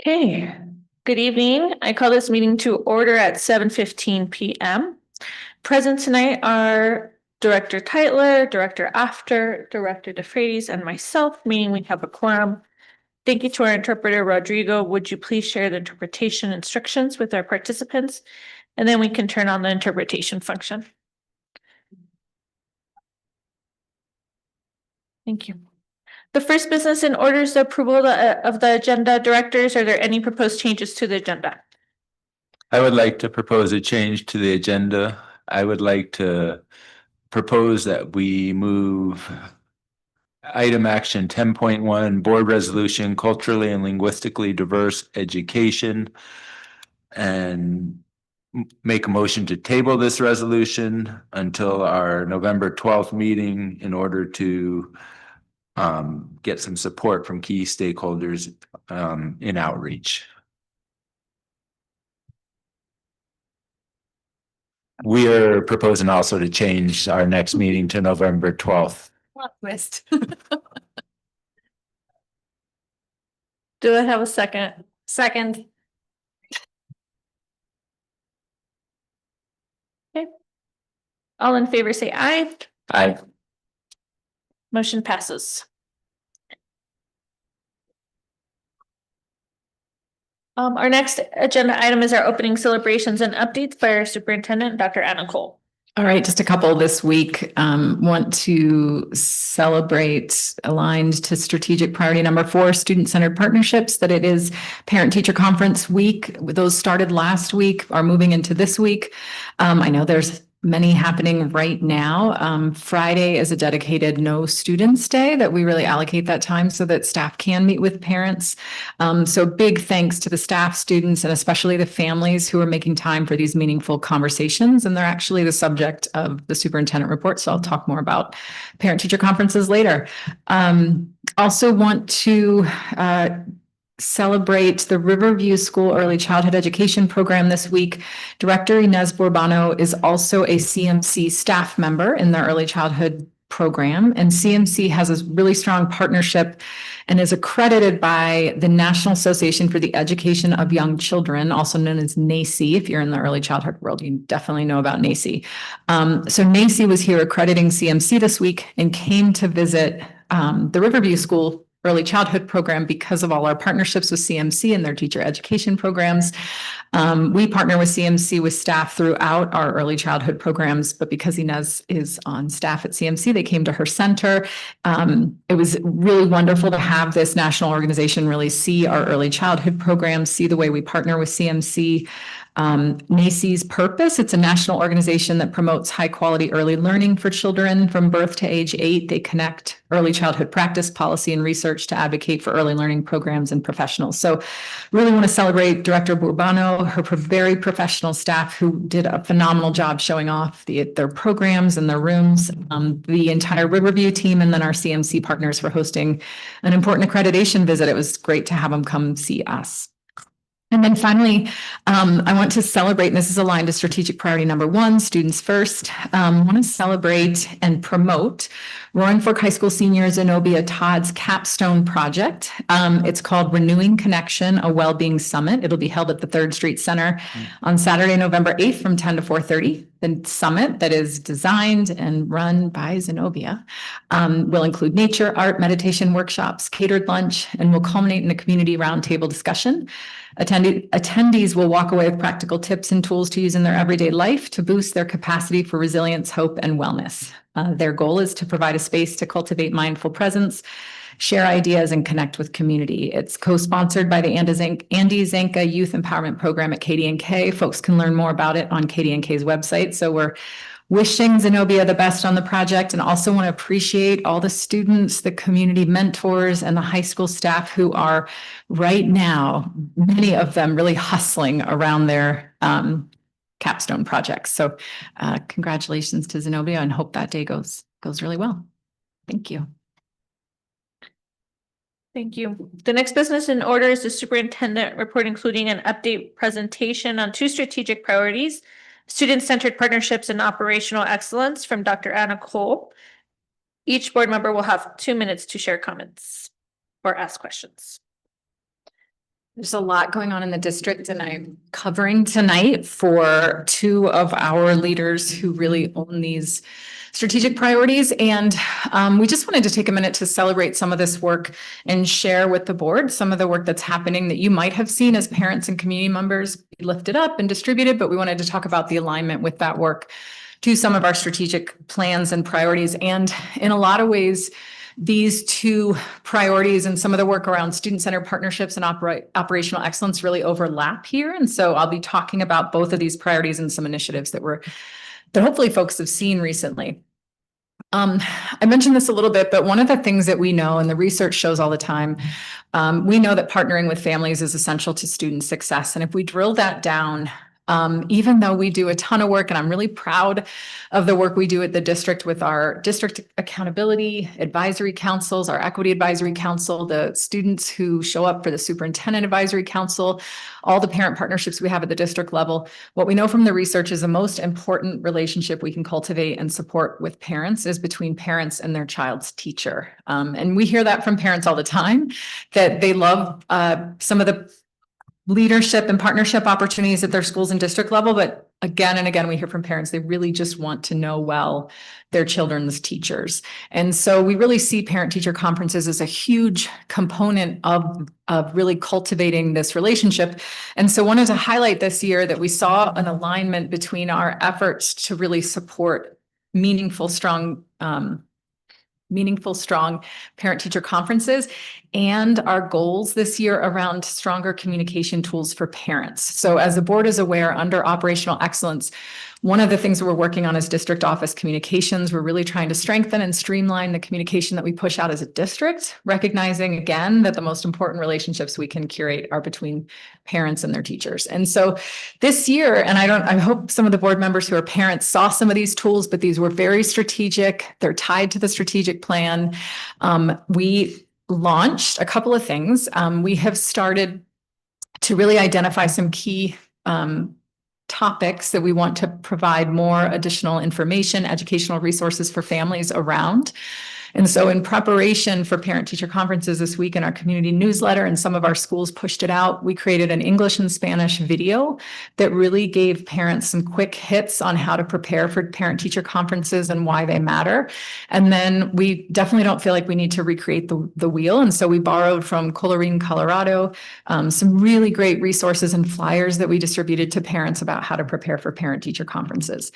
Okay, good evening. I call this meeting to order at 7:15 p.m. Present tonight are Director Tytler, Director After, Director DeFreitas, and myself, meaning we have a quorum. Thank you to our interpreter, Rodrigo. Would you please share the interpretation instructions with our participants? And then we can turn on the interpretation function. Thank you. The first business in order is the approval of the agenda. Directors, are there any proposed changes to the agenda? I would like to propose a change to the agenda. I would like to propose that we move item action 10.1, board resolution, culturally and linguistically diverse education, and make a motion to table this resolution until our November 12th meeting in order to get some support from key stakeholders in outreach. We are proposing also to change our next meeting to November 12th. Twist. Do I have a second? Second. Okay. All in favor say aye. Aye. Motion passes. Our next agenda item is our opening celebrations and updates by our superintendent, Dr. Anna Cole. All right, just a couple this week. Want to celebrate aligned to strategic priority number 4, student-centered partnerships, that it is parent-teacher conference week. Those started last week, are moving into this week. I know there's many happening right now. Friday is a dedicated no students day that we really allocate that time so that staff can meet with parents. So big thanks to the staff, students, and especially the families who are making time for these meaningful conversations. And they're actually the subject of the superintendent report. So I'll talk more about parent-teacher conferences later. Also want to celebrate the Riverview School Early Childhood Education Program this week. Director Inez Borbano is also a CMC staff member in the early childhood program, and CMC has a really strong partnership and is accredited by the National Association for the Education of Young Children, also known as NACCE. If you're in the early childhood world, you definitely know about NACCE. So NACCE was here accrediting CMC this week and came to visit the Riverview School Early Childhood Program because of all our partnerships with CMC and their teacher education programs. We partner with CMC with staff throughout our early childhood programs, but because Inez is on staff at CMC, they came to her center. It was really wonderful to have this national organization really see our early childhood programs, see the way we partner with CMC. NACCE's purpose, it's a national organization that promotes high quality early learning for children from birth to age 8. They connect early childhood practice, policy, and research to advocate for early learning programs and professionals. So really want to celebrate Director Borbano, her very professional staff who did a phenomenal job showing off their programs and their rooms, the entire Riverview team, and then our CMC partners for hosting an important accreditation visit. It was great to have them come see us. And then finally, I want to celebrate, and this is aligned to strategic priority number 1, students first. I want to celebrate and promote Roaring Fork High School senior Zenobia Todd's capstone project. It's called Renewing Connection, a Wellbeing Summit. It'll be held at the 3rd Street Center on Saturday, November 8th from 10 to 4:30. The summit that is designed and run by Zenobia will include nature, art, meditation workshops, catered lunch, and will culminate in a community roundtable discussion. Attendees will walk away with practical tips and tools to use in their everyday life to boost their capacity for resilience, hope, and wellness. Their goal is to provide a space to cultivate mindful presence, share ideas, and connect with community. It's co-sponsored by the Andy Zanka Youth Empowerment Program at KDNK. Folks can learn more about it on KDNK's website. So we're wishing Zenobia the best on the project, and also want to appreciate all the students, the community mentors, and the high school staff who are right now, many of them really hustling around their capstone projects. So congratulations to Zenobia, and hope that day goes really well. Thank you. Thank you. The next business in order is the superintendent report, including an update presentation on 2 strategic priorities: student-centered partnerships and operational excellence, from Dr. Anna Cole. Each board member will have 2 minutes to share comments or ask questions. There's a lot going on in the district, and I'm covering tonight for two of our leaders who really own these strategic priorities. And we just wanted to take a minute to celebrate some of this work and share with the board some of the work that's happening that you might have seen as parents and community members be lifted up and distributed, but we wanted to talk about the alignment with that work to some of our strategic plans and priorities. And in a lot of ways, these two priorities and some of the work around student-centered partnerships and operational excellence really overlap here. And so I'll be talking about both of these priorities and some initiatives that hopefully folks have seen recently. I mentioned this a little bit, but one of the things that we know, and the research shows all the time, we know that partnering with families is essential to student success. And if we drill that down, even though we do a ton of work, and I'm really proud of the work we do at the district with our district accountability advisory councils, our equity advisory council, the students who show up for the superintendent advisory council, all the parent partnerships we have at the district level. What we know from the research is the most important relationship we can cultivate and support with parents is between parents and their child's teacher. And we hear that from parents all the time, that they love some of the leadership and partnership opportunities at their schools and district level. But again and again, we hear from parents, they really just want to know well their children's teachers. And so we really see parent-teacher conferences as a huge component of really cultivating this relationship. And so wanted to highlight this year that we saw an alignment between our efforts to really support meaningful, strong parent-teacher conferences and our goals this year around stronger communication tools for parents. So as the board is aware, under operational excellence, one of the things we're working on is district office communications. We're really trying to strengthen and streamline the communication that we push out as a district, recognizing again that the most important relationships we can curate are between parents and their teachers. And so this year, and I hope some of the board members who are parents saw some of these tools, but these were very strategic. They're tied to the strategic plan. We launched a couple of things. We have started to really identify some key topics that we want to provide more additional information, educational resources for families around. And so in preparation for parent-teacher conferences this week in our community newsletter, and some of our schools pushed it out, we created an English and Spanish video that really gave parents some quick hits on how to prepare for parent-teacher conferences and why they matter. And then we definitely don't feel like we need to recreate the wheel. And so we borrowed from Coleraine, Colorado, some really great resources and flyers that we distributed to parents about how to prepare for parent-teacher conferences.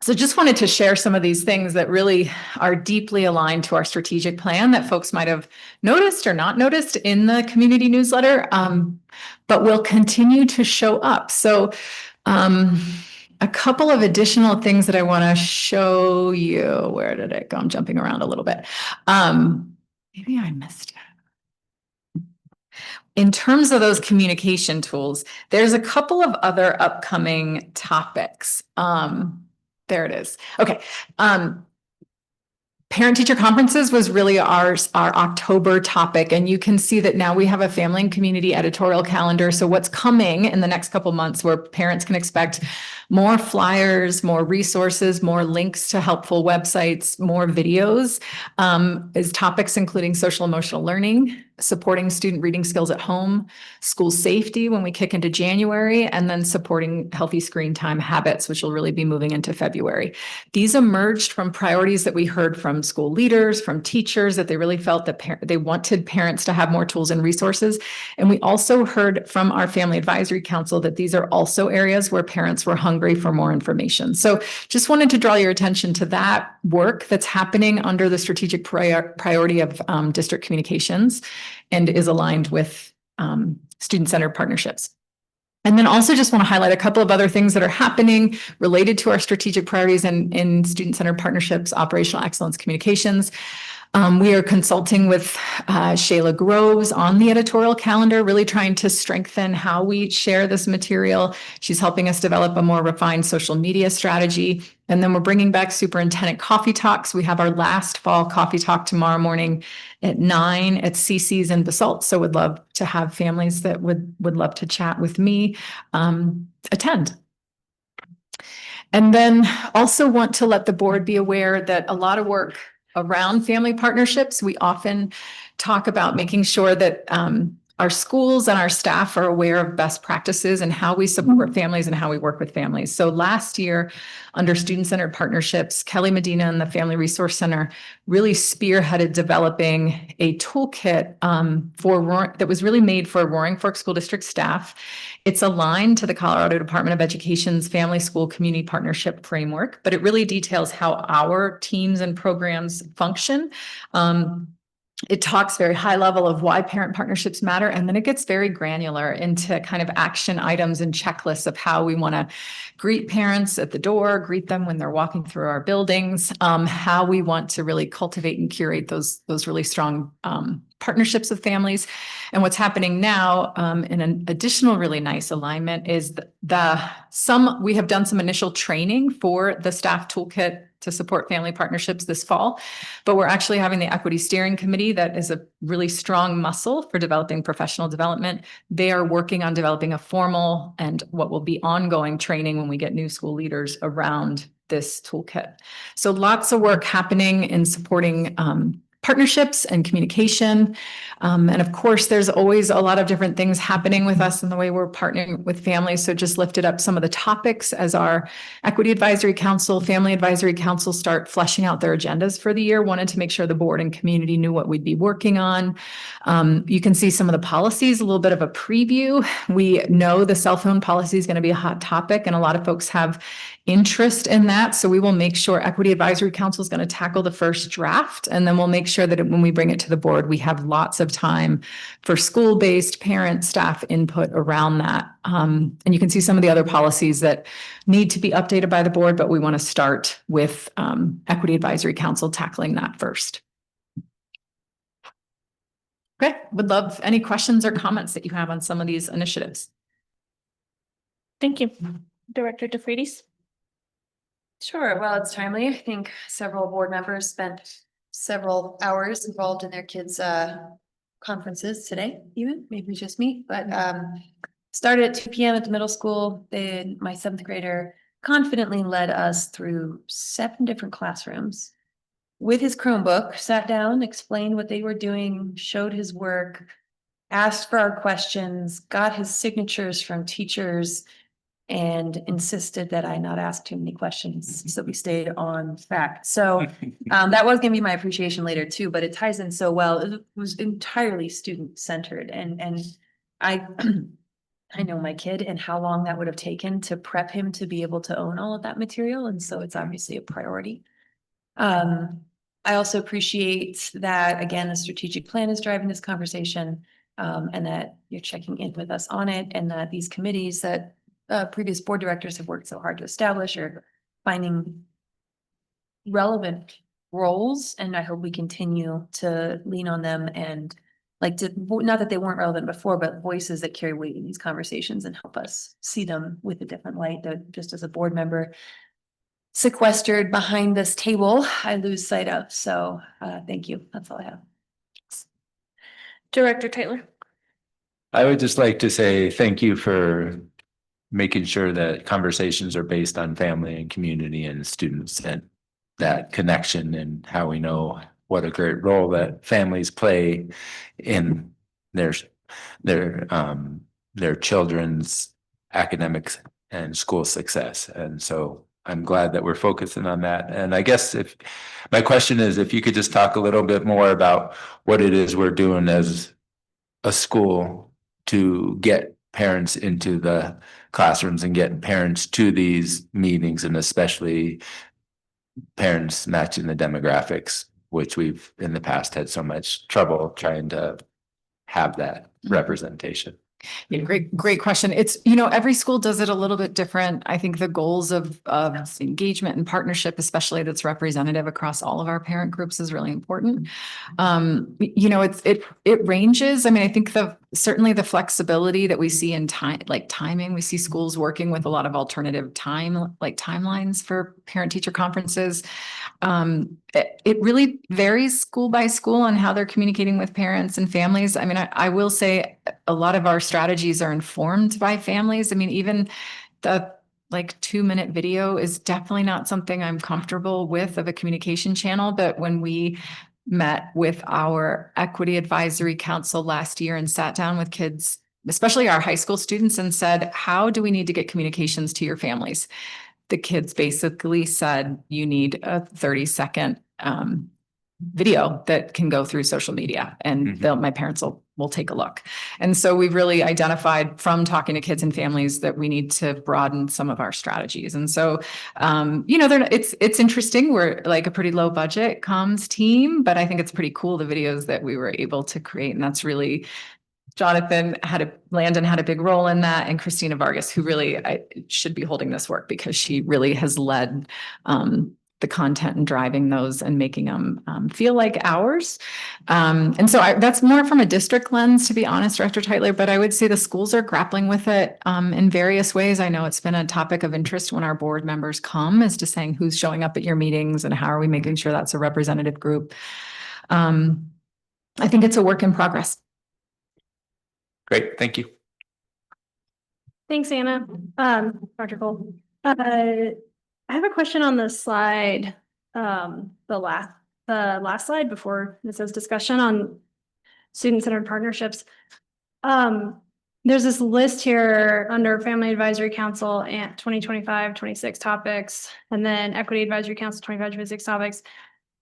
So just wanted to share some of these things that really are deeply aligned to our strategic plan that folks might have noticed or not noticed in the community newsletter, but will continue to show up. So a couple of additional things that I want to show you. Where did it go? I'm jumping around a little bit. Maybe I missed it. In terms of those communication tools, there's a couple of other upcoming topics. There it is. Okay. Parent-teacher conferences was really our October topic. And you can see that now we have a family and community editorial calendar. So what's coming in the next couple months where parents can expect more flyers, more resources, more links to helpful websites, more videos, is topics including social emotional learning, supporting student reading skills at home, school safety when we kick into January, and then supporting healthy screen time habits, which will really be moving into February. These emerged from priorities that we heard from school leaders, from teachers, that they really felt that they wanted parents to have more tools and resources. And we also heard from our Family Advisory Council that these are also areas where parents were hungry for more information. So just wanted to draw your attention to that work that's happening under the strategic priority of district communications and is aligned with student-centered partnerships. And then also just want to highlight a couple of other things that are happening related to our strategic priorities and in student-centered partnerships, operational excellence communications. We are consulting with Shayla Groves on the editorial calendar, really trying to strengthen how we share this material. She's helping us develop a more refined social media strategy. And then we're bringing back superintendent coffee talks. We have our last fall coffee talk tomorrow morning at 9 at CC's in Basalt. So would love to have families that would love to chat with me attend. And then also want to let the board be aware that a lot of work around family partnerships, we often talk about making sure that our schools and our staff are aware of best practices and how we support families and how we work with families. So last year, under student-centered partnerships, Kelly Medina and the Family Resource Center really spearheaded developing a toolkit that was really made for Roaring Fork School District staff. It's aligned to the Colorado Department of Education's Family School Community Partnership Framework, but it really details how our teams and programs function. It talks very high level of why parent partnerships matter, and then it gets very granular into kind of action items and checklists of how we want to greet parents at the door, greet them when they're walking through our buildings, how we want to really cultivate and curate those really strong partnerships with families. And what's happening now, in an additional really nice alignment, is we have done some initial training for the staff toolkit to support family partnerships this fall, but we're actually having the equity steering committee that is a really strong muscle for developing professional development. They are working on developing a formal and what will be ongoing training when we get new school leaders around this toolkit. So lots of work happening in supporting partnerships and communication. And of course, there's always a lot of different things happening with us in the way we're partnering with families. So just lifted up some of the topics as our Equity Advisory Council, Family Advisory Council start fleshing out their agendas for the year. Wanted to make sure the board and community knew what we'd be working on. You can see some of the policies, a little bit of a preview. We know the cell phone policy is going to be a hot topic, and a lot of folks have interest in that. So we will make sure Equity Advisory Council is going to tackle the first draft, and then we'll make sure that when we bring it to the board, we have lots of time for school-based parent staff input around that. And you can see some of the other policies that need to be updated by the board, but we want to start with Equity Advisory Council tackling that first. Okay, would love any questions or comments that you have on some of these initiatives. Thank you. Director DeFreitas? Sure. Well, it's timely. I think several board members spent several hours involved in their kids' conferences today, even maybe just me, but started at 2 p.m. at the middle school. Then my 7th grader confidently led us through 7 different classrooms with his Chromebook, sat down, explained what they were doing, showed his work, asked for our questions, got his signatures from teachers, and insisted that I not ask too many questions. So we stayed on track. So that was going to be my appreciation later too, but it ties in so well. It was entirely student centered. And I, I know my kid and how long that would have taken to prep him to be able to own all of that material. And so it's obviously a priority. I also appreciate that, again, the strategic plan is driving this conversation, and that you're checking in with us on it, and that these committees that previous board directors have worked so hard to establish are finding relevant roles. And I hope we continue to lean on them and not that they weren't relevant before, but voices that carry weight in these conversations and help us see them with a different light. That just as a board member sequestered behind this table, I lose sight of. So thank you. That's all I have. Director Tyler? I would just like to say thank you for making sure that conversations are based on family and community and students, and that connection, and how we know what a great role that families play in their children's academics and school success. And so I'm glad that we're focusing on that. And I guess if my question is, if you could just talk a little bit more about what it is we're doing as a school to get parents into the classrooms and get parents to these meetings, and especially parents matching the demographics, which we've in the past had so much trouble trying to have that representation. Yeah, great question. It's, every school does it a little bit different. I think the goals of engagement and partnership, especially that's representative across all of our parent groups, is really important. It ranges. I mean, I think certainly the flexibility that we see in timing, we see schools working with a lot of alternative timelines for parent-teacher conferences. It really varies school by school on how they're communicating with parents and families. I mean, I will say a lot of our strategies are informed by families. I mean, even the 2-minute video is definitely not something I'm comfortable with of a communication channel. But when we met with our Equity Advisory Council last year and sat down with kids, especially our high school students, and said, how do we need to get communications to your families? The kids basically said, you need a 30-second video that can go through social media, and my parents will take a look. And so we've really identified from talking to kids and families that we need to broaden some of our strategies. And so, it's interesting. We're like a pretty low budget comms team, but I think it's pretty cool, the videos that we were able to create. And that's really, Landon had a big role in that, and Christina Vargas, who really should be holding this work because she really has led the content and driving those and making them feel like ours. And so that's more from a district lens, to be honest, Director Tytler, but I would say the schools are grappling with it in various ways. I know it's been a topic of interest when our board members come, as to saying who's showing up at your meetings and how are we making sure that's a representative group. I think it's a work in progress. Great, thank you. Thanks, Anna. Dr. Cole. I have a question on the slide, the last slide before it says discussion on student-centered partnerships. There's this list here under Family Advisory Council and 2025-26 topics, and then Equity Advisory Council 25-26 topics.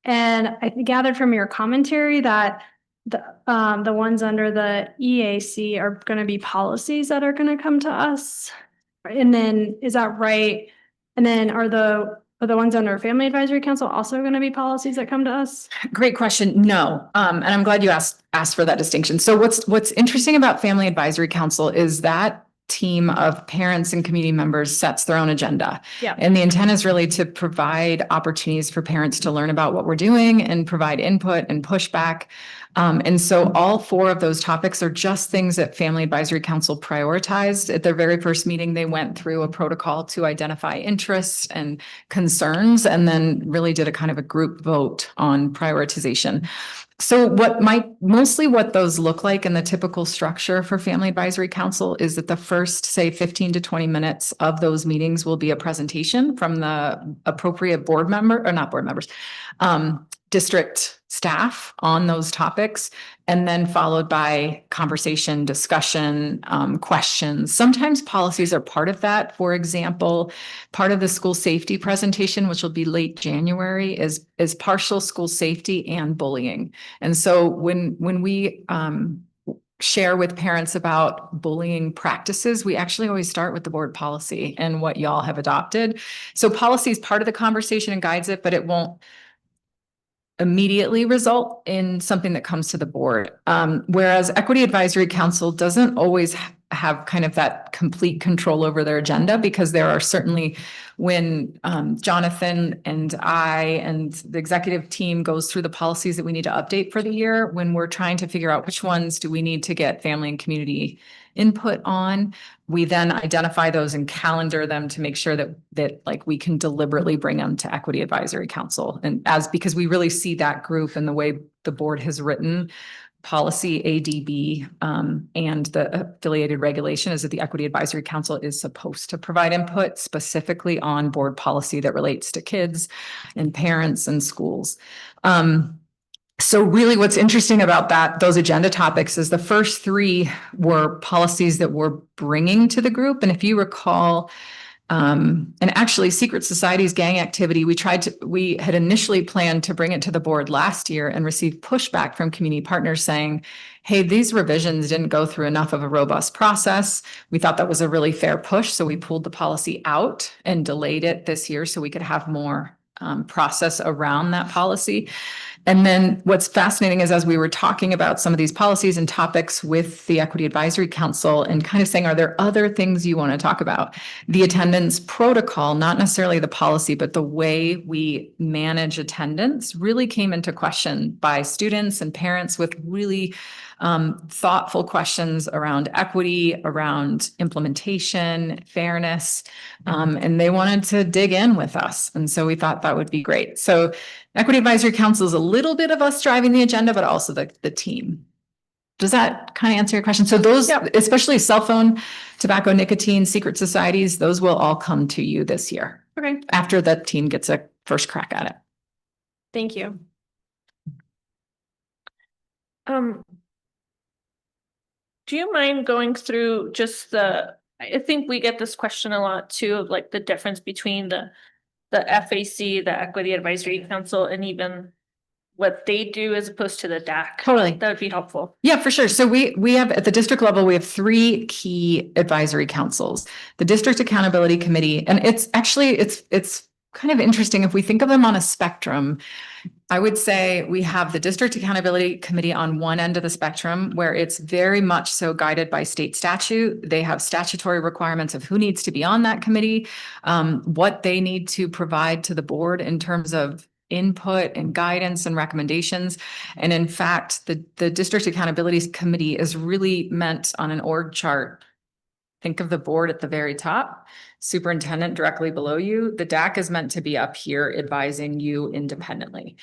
And I gathered from your commentary that the ones under the EAC are going to be policies that are going to come to us. And then, is that right? And then are the ones under Family Advisory Council also going to be policies that come to us? Great question. No. And I'm glad you asked for that distinction. So what's interesting about Family Advisory Council is that team of parents and community members sets their own agenda. Yeah. And the intent is really to provide opportunities for parents to learn about what we're doing and provide input and pushback. And so all 4 of those topics are just things that Family Advisory Council prioritized. At their very first meeting, they went through a protocol to identify interests and concerns, and then really did a kind of a group vote on prioritization. So mostly what those look like in the typical structure for Family Advisory Council is that the first, say, 15 to 20 minutes of those meetings will be a presentation from the appropriate board member, or not board members, district staff on those topics, and then followed by conversation, discussion, questions. Sometimes policies are part of that. For example, part of the school safety presentation, which will be late January, is partial school safety and bullying. And so when we share with parents about bullying practices, we actually always start with the board policy and what y'all have adopted. So policy is part of the conversation and guides it, but it won't immediately result in something that comes to the board. Whereas Equity Advisory Council doesn't always have kind of that complete control over their agenda, because there are certainly, when Jonathan and I and the executive team goes through the policies that we need to update for the year, when we're trying to figure out which ones do we need to get family and community input on, we then identify those and calendar them to make sure that like we can deliberately bring them to Equity Advisory Council. And because we really see that group and the way the board has written policy ADB and the affiliated regulation is that the Equity Advisory Council is supposed to provide input specifically on board policy that relates to kids and parents and schools. So really what's interesting about those agenda topics is the first 3 were policies that we're bringing to the group. And if you recall, and actually Secret Society's gang activity, we had initially planned to bring it to the board last year and received pushback from community partners saying, hey, these revisions didn't go through enough of a robust process. We thought that was a really fair push. So we pulled the policy out and delayed it this year so we could have more process around that policy. And then what's fascinating is, as we were talking about some of these policies and topics with the Equity Advisory Council and kind of saying, are there other things you want to talk about? The attendance protocol, not necessarily the policy, but the way we manage attendance really came into question by students and parents with really thoughtful questions around equity, around implementation, fairness, and they wanted to dig in with us. And so we thought that would be great. So Equity Advisory Council is a little bit of us driving the agenda, but also the team. Does that kind of answer your question? So those, especially cell phone, tobacco, nicotine, secret societies, those will all come to you this year. Okay. After the team gets a first crack at it. Thank you. Um. Do you mind going through just I think we get this question a lot too, of like the difference between the FAC, the Equity Advisory Council, and even what they do as opposed to the DAC. Totally. That would be helpful. Yeah, for sure. So we have at the district level, we have three key advisory councils. The District Accountability Committee, and it's actually it's kind of interesting if we think of them on a spectrum. I would say we have the District Accountability Committee on one end of the spectrum where it's very much so guided by state statute. They have statutory requirements of who needs to be on that committee, what they need to provide to the board in terms of input and guidance and recommendations. And in fact, the District Accountability Committee is really meant on an org chart. Think of the board at the very top, superintendent directly below you. The DAC is meant to be up here advising you independently.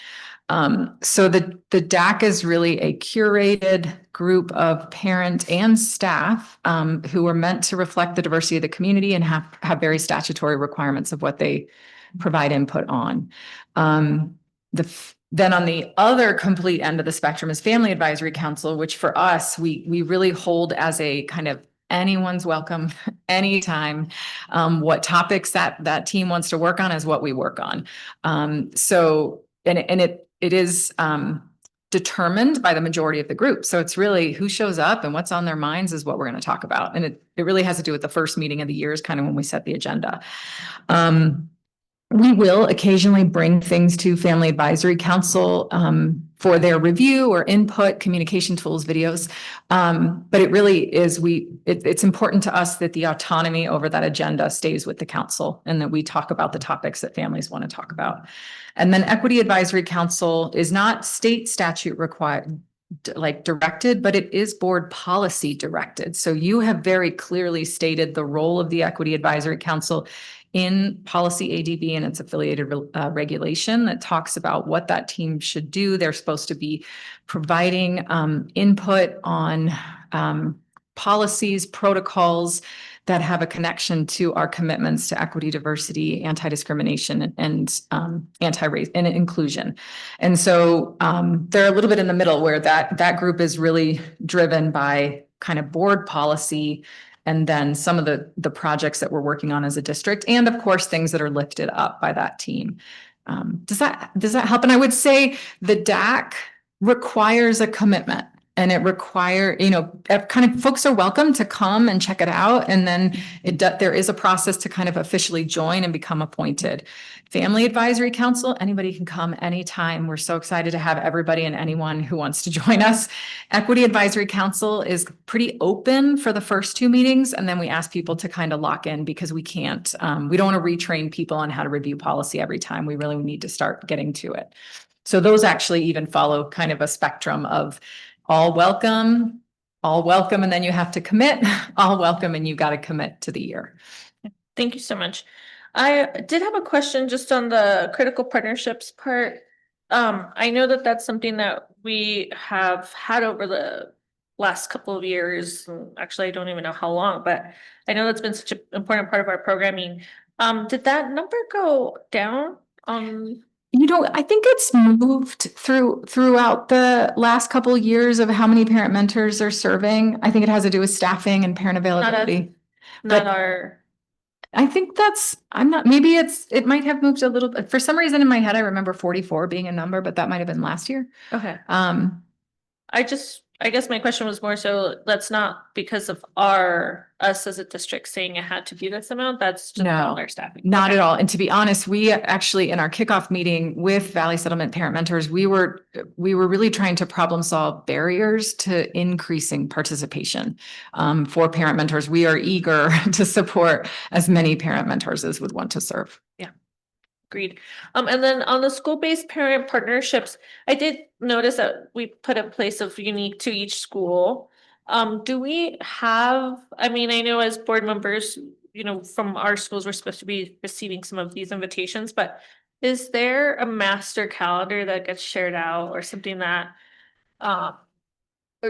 So the DAC is really a curated group of parent and staff who are meant to reflect the diversity of the community and have very statutory requirements of what they provide input on. Then on the other complete end of the spectrum is Family Advisory Council, which for us, we really hold as a kind of anyone's welcome anytime. What topics that team wants to work on is what we work on. So it is determined by the majority of the group. So it's really who shows up and what's on their minds is what we're going to talk about. And it really has to do with the first meeting of the year is kind of when we set the agenda. We will occasionally bring things to Family Advisory Council for their review or input, communication tools, videos. But it really is, it's important to us that the autonomy over that agenda stays with the council and that we talk about the topics that families want to talk about. And then Equity Advisory Council is not state statute required, like directed, but it is board policy directed. So you have very clearly stated the role of the Equity Advisory Council in policy ADB and its affiliated regulation that talks about what that team should do. They're supposed to be providing input on policies, protocols that have a connection to our commitments to equity, diversity, anti-discrimination, and anti-race and inclusion. And so they're a little bit in the middle where that group is really driven by kind of board policy and then some of the projects that we're working on as a district, and of course, things that are lifted up by that team. Does that help? And I would say the DAC requires a commitment. And it kind of folks are welcome to come and check it out. And then there is a process to kind of officially join and become appointed. Family Advisory Council, anybody can come anytime. We're so excited to have everybody and anyone who wants to join us. Equity Advisory Council is pretty open for the first two meetings. And then we ask people to kind of lock in because we can't, we don't want to retrain people on how to review policy every time. We really need to start getting to it. So those actually even follow kind of a spectrum of all welcome, and then you have to commit, all welcome, and you got to commit to the year. Thank you so much. I did have a question just on the critical partnerships part. I know that that's something that we have had over the last couple of years. Actually, I don't even know how long, but I know that's been such an important part of our programming. Did that number go down? I think it's moved throughout the last couple of years of how many parent mentors are serving. I think it has to do with staffing and parent availability. I think it might have moved a little bit. For some reason in my head, I remember 44 being a number, but that might have been last year. Okay. I guess my question was more so that's not because of us as a district saying it had to be this amount. That's just all our staffing. Not at all. And to be honest, we actually in our kickoff meeting with Valley Settlement Parent Mentors, we were really trying to problem solve barriers to increasing participation for parent mentors. We are eager to support as many parent mentors as would want to serve. Yeah. Agreed. And then on the school-based parent partnerships, I did notice that we put a place of unique to each school. Do we have, I know as board members, from our schools, we're supposed to be receiving some of these invitations, but is there a master calendar that gets shared out or something that, or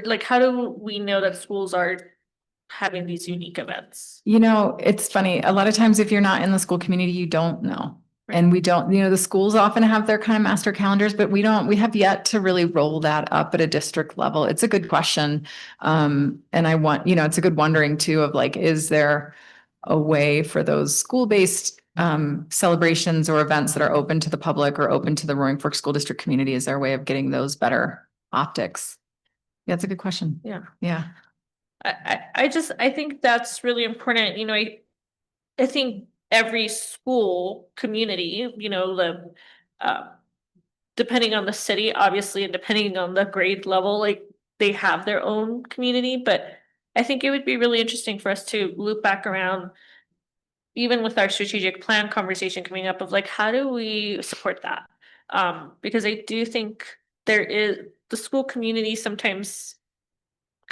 like, how do we know that schools are having these unique events? It's funny. A lot of times if you're not in the school community, you don't know. And we don't, the schools often have their kind of master calendars, but we have yet to really roll that up at a district level. It's a good question. And I want, it's a good wondering too of like, is there a way for those school-based celebrations or events that are open to the public or open to the Roaring Fork School District community? Is there a way of getting those better optics? Yeah, that's a good question. Yeah. Yeah. I think that's really important. I think every school community, depending on the city, obviously, and depending on the grade level, like they have their own community, but I think it would be really interesting for us to loop back around, even with our strategic plan conversation coming up, of like, how do we support that? Because I do think the school community sometimes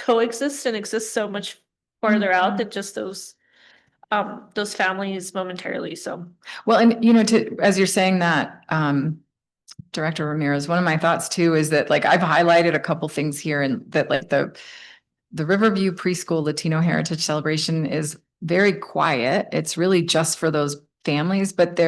coexists and exists so much farther out than just those families momentarily. So, well, and as you're saying that, Director Ramirez, one of my thoughts too is that like I've highlighted a couple things here, and that like the Riverview Preschool Latino Heritage Celebration is very quiet. It's really just for those families, but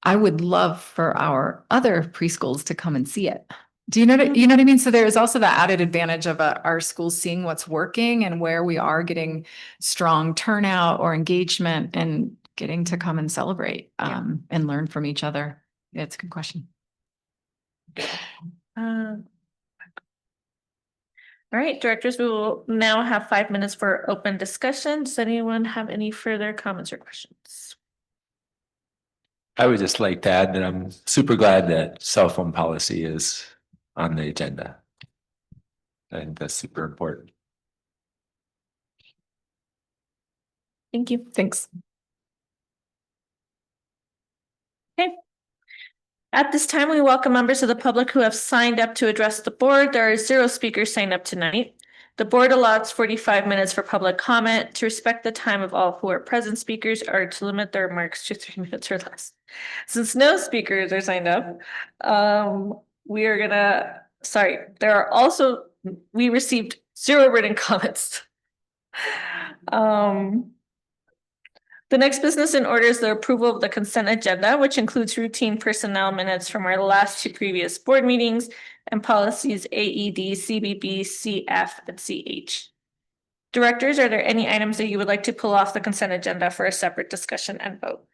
I would love for our other preschools to come and see it. Do you know what I mean? So there is also the added advantage of our schools seeing what's working and where we are getting strong turnout or engagement, and getting to come and celebrate and learn from each other. Yeah, it's a good question. all right, directors, we will now have 5 minutes for open discussion. Does anyone have any further comments or questions? I would just like to add that I'm super glad that cell phone policy is on the agenda. I think that's super important. Thank you. Thanks. Okay. At this time, we welcome members of the public who have signed up to address the board. There are 0 speakers signed up tonight. The board allots 45 minutes for public comment. To respect the time of all who are present, speakers are to limit their remarks to 3 minutes or less. Since no speakers are signed up, we received 0 written comments. The next business in order is the approval of the consent agenda, which includes routine personnel minutes from our last 2 previous board meetings and policies AED, CBB, CF, and CH. Directors, are there any items that you would like to pull off the consent agenda for a separate discussion and vote?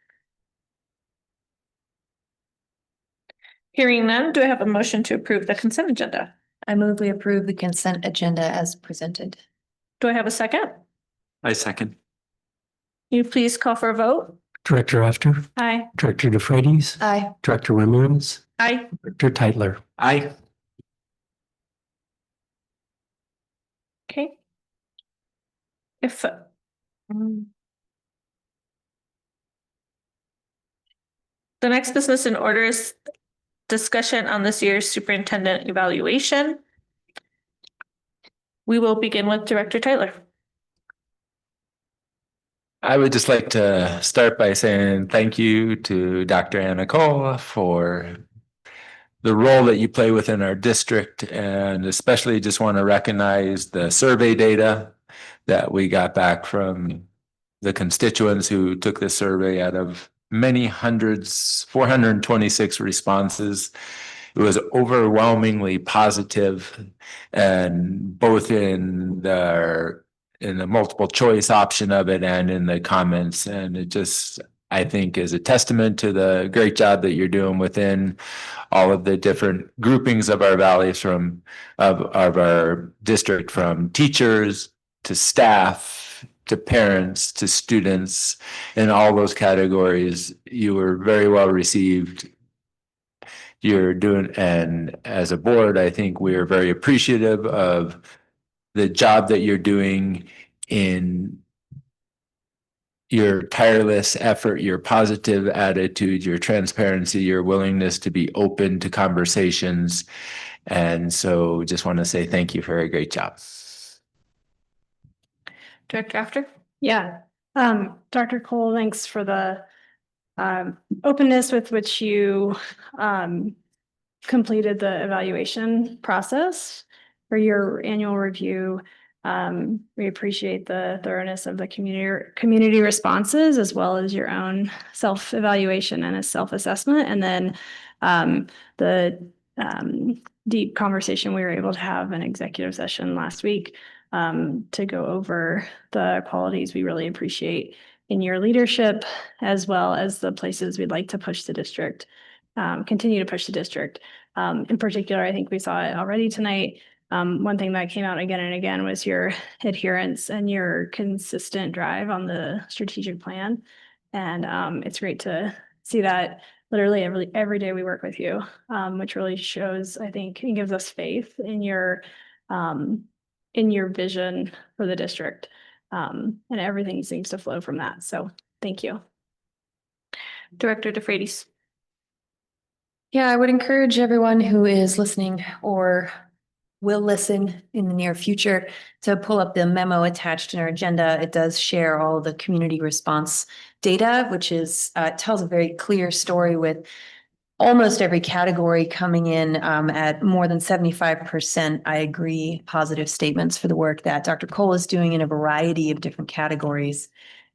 Hearing none, do I have a motion to approve the consent agenda? I move we approve the consent agenda as presented. Do I have a second? I second. Can you please call for a vote? Director After, Aye. Director DeFreitas, Aye. Director Ramirez, Aye. Director Teitler. Aye. Okay. If the next business in order is discussion on this year's superintendent evaluation. We will begin with Director Teitler. I would just like to start by saying thank you to Dr. Anna Cole for the role that you play within our district, and especially just want to recognize the survey data that we got back from the constituents who took the survey. Out of many hundreds, 426 responses, it was overwhelmingly positive, and both in the multiple choice option of it and in the comments. And it just, I think, is a testament to the great job that you're doing within all of the different groupings of our valleys of our district, from teachers to staff to parents to students. In all those categories, you were very well received. You're doing, and as a board, I think we are very appreciative of the job that you're doing in your tireless effort, your positive attitude, your transparency, your willingness to be open to conversations. And so just want to say thank you for a great job. Director After? Yeah. Dr. Cole, thanks for the openness with which you completed the evaluation process for your annual review. We appreciate the thoroughness of the community responses as well as your own self-evaluation and a self-assessment. And then the deep conversation we were able to have in executive session last week to go over the qualities we really appreciate in your leadership, as well as the places we'd like to push the district, continue to push the district. In particular, I think we saw it already tonight. One thing that came out again and again was your adherence and your consistent drive on the strategic plan. And it's great to see that literally every day we work with you, which really shows, I think, and gives us faith in your vision for the district. And everything seems to flow from that. So thank you. Director DeFreitas. Yeah, I would encourage everyone who is listening or will listen in the near future to pull up the memo attached in our agenda. It does share all the community response data, which is tells a very clear story with almost every category coming in at more than 75%. I agree, positive statements for the work that Dr. Cole is doing in a variety of different categories.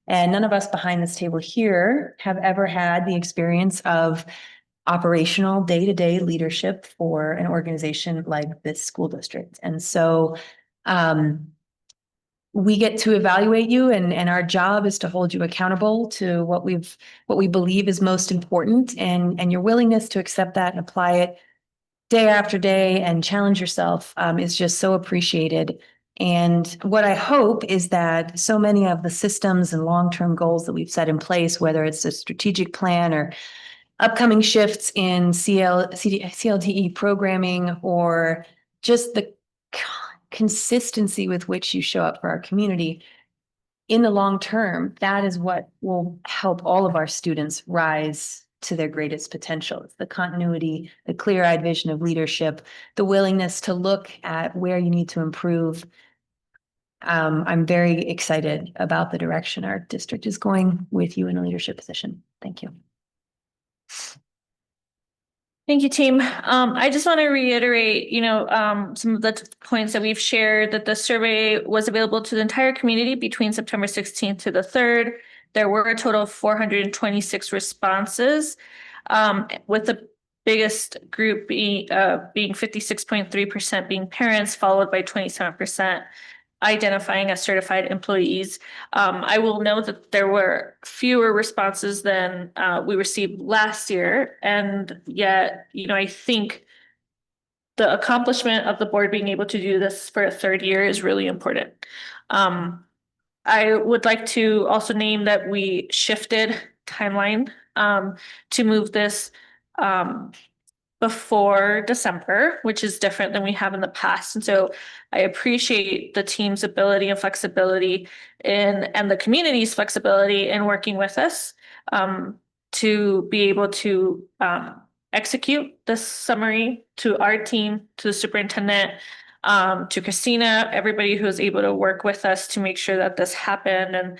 And none of us behind this table here have ever had the experience of operational day-to-day leadership for an organization like this school district. And so we get to evaluate you, and our job is to hold you accountable to what we believe is most important, and your willingness to accept that and apply it day after day and challenge yourself is just so appreciated. And what I hope is that so many of the systems and long-term goals that we've set in place, whether it's a strategic plan or upcoming shifts in CLTE programming, or just the consistency with which you show up for our community in the long term, that is what will help all of our students rise to their greatest potential. It's the continuity, the clear-eyed vision of leadership, the willingness to look at where you need to improve. I'm very excited about the direction our district is going with you in a leadership position. Thank you. Thank you, team. I just want to reiterate, some of the points that we've shared, that the survey was available to the entire community between September 16th to the 3rd. There were a total of 426 responses, with the biggest group being 56.3% being parents, followed by 27% identifying as certified employees. I will note that there were fewer responses than we received last year. And yet, I think the accomplishment of the board being able to do this for a 3rd year is really important. I would like to also name that we shifted timeline to move this before December, which is different than we have in the past. And so I appreciate the team's ability and flexibility and the community's flexibility in working with us to be able to execute this summary to our team, to the superintendent, to Christina, everybody who was able to work with us to make sure that this happened and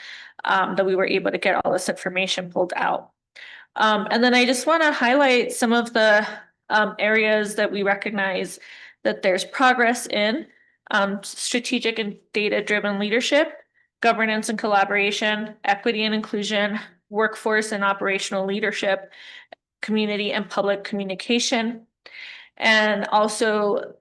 that we were able to get all this information pulled out. And then I just want to highlight some of the areas that we recognize that there's progress in: strategic and data-driven leadership, governance and collaboration, equity and inclusion, workforce and operational leadership, community and public communication, and also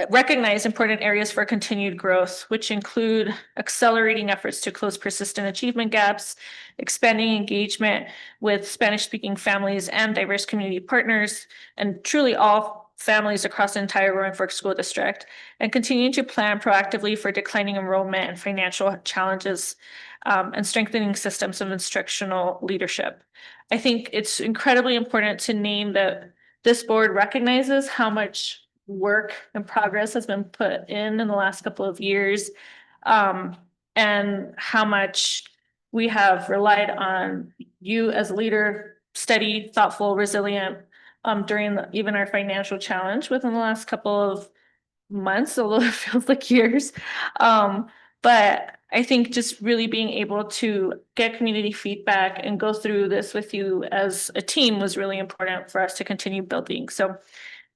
recognize important areas for continued growth, which include accelerating efforts to close persistent achievement gaps, expanding engagement with Spanish-speaking families and diverse community partners, and truly all families across the entire Roaring Fork School District, and continuing to plan proactively for declining enrollment and financial challenges, and strengthening systems of instructional leadership. I think it's incredibly important to name that this board recognizes how much work and progress has been put in the last couple of years, and how much we have relied on you as a leader, steady, thoughtful, resilient, during even our financial challenge within the last couple of months, although it feels like years. But I think just really being able to get community feedback and go through this with you as a team was really important for us to continue building. So,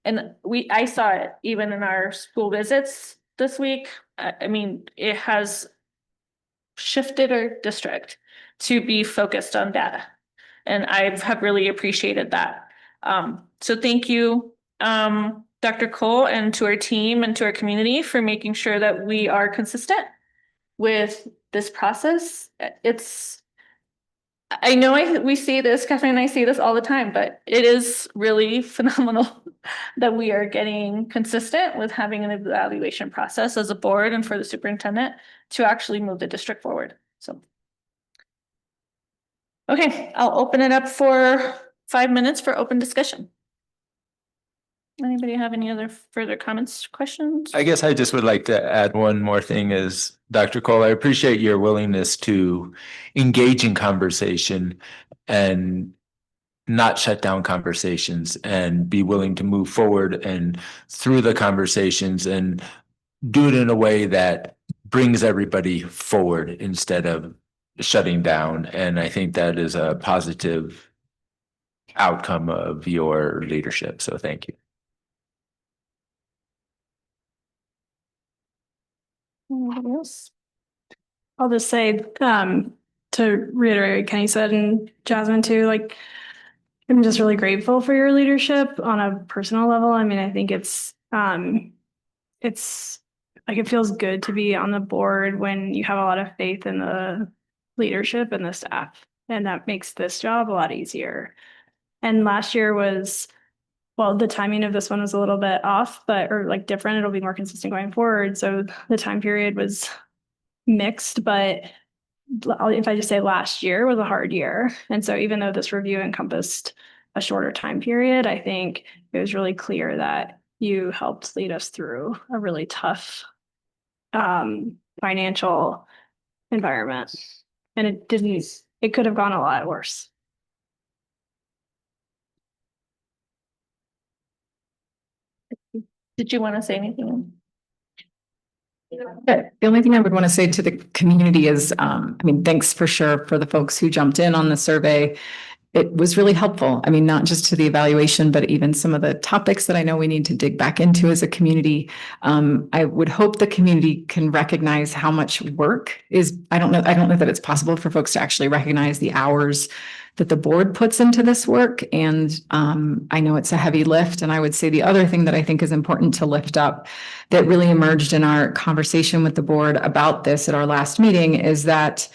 and I saw it even in our school visits. this week. I mean, it has shifted our district to be focused on data. And I have really appreciated that. So thank you, Dr. Cole, and to our team and to our community for making sure that we are consistent with this process. I know we say this, Catherine and I say this all the time, but it is really phenomenal that we are getting consistent with having an evaluation process as a board and for the superintendent to actually move the district forward. So. Okay, I'll open it up for 5 minutes for open discussion. Anybody have any other further comments, questions? I guess I just would like to add one more thing is, Dr. Cole, I appreciate your willingness to engage in conversation and not shut down conversations and be willing to move forward and through the conversations and do it in a way that brings everybody forward instead of shutting down. And I think that is a positive outcome of your leadership. So thank you. Anybody else? I'll just say, to reiterate what Kenny said and Jasmine too, like, I'm just really grateful for your leadership on a personal level. I mean, I think it's like, it feels good to be on the board when you have a lot of faith in the leadership and the staff, and that makes this job a lot easier. And last year was, well, the timing of this one was a little bit off, or like different. It'll be more consistent going forward. So the time period was mixed, but if I just say last year was a hard year. And so even though this review encompassed a shorter time period, I think it was really clear that you helped lead us through a really tough financial environment. And it could have gone a lot worse. Did you want to say anything? The only thing I would want to say to the community is, I mean, thanks for sure for the folks who jumped in on the survey. It was really helpful. I mean, not just to the evaluation, but even some of the topics that I know we need to dig back into as a community. I would hope the community can recognize how much work is, I don't know that it's possible for folks to actually recognize the hours that the board puts into this work. And I know it's a heavy lift. And I would say the other thing that I think is important to lift up that really emerged in our conversation with the board about this at our last meeting is that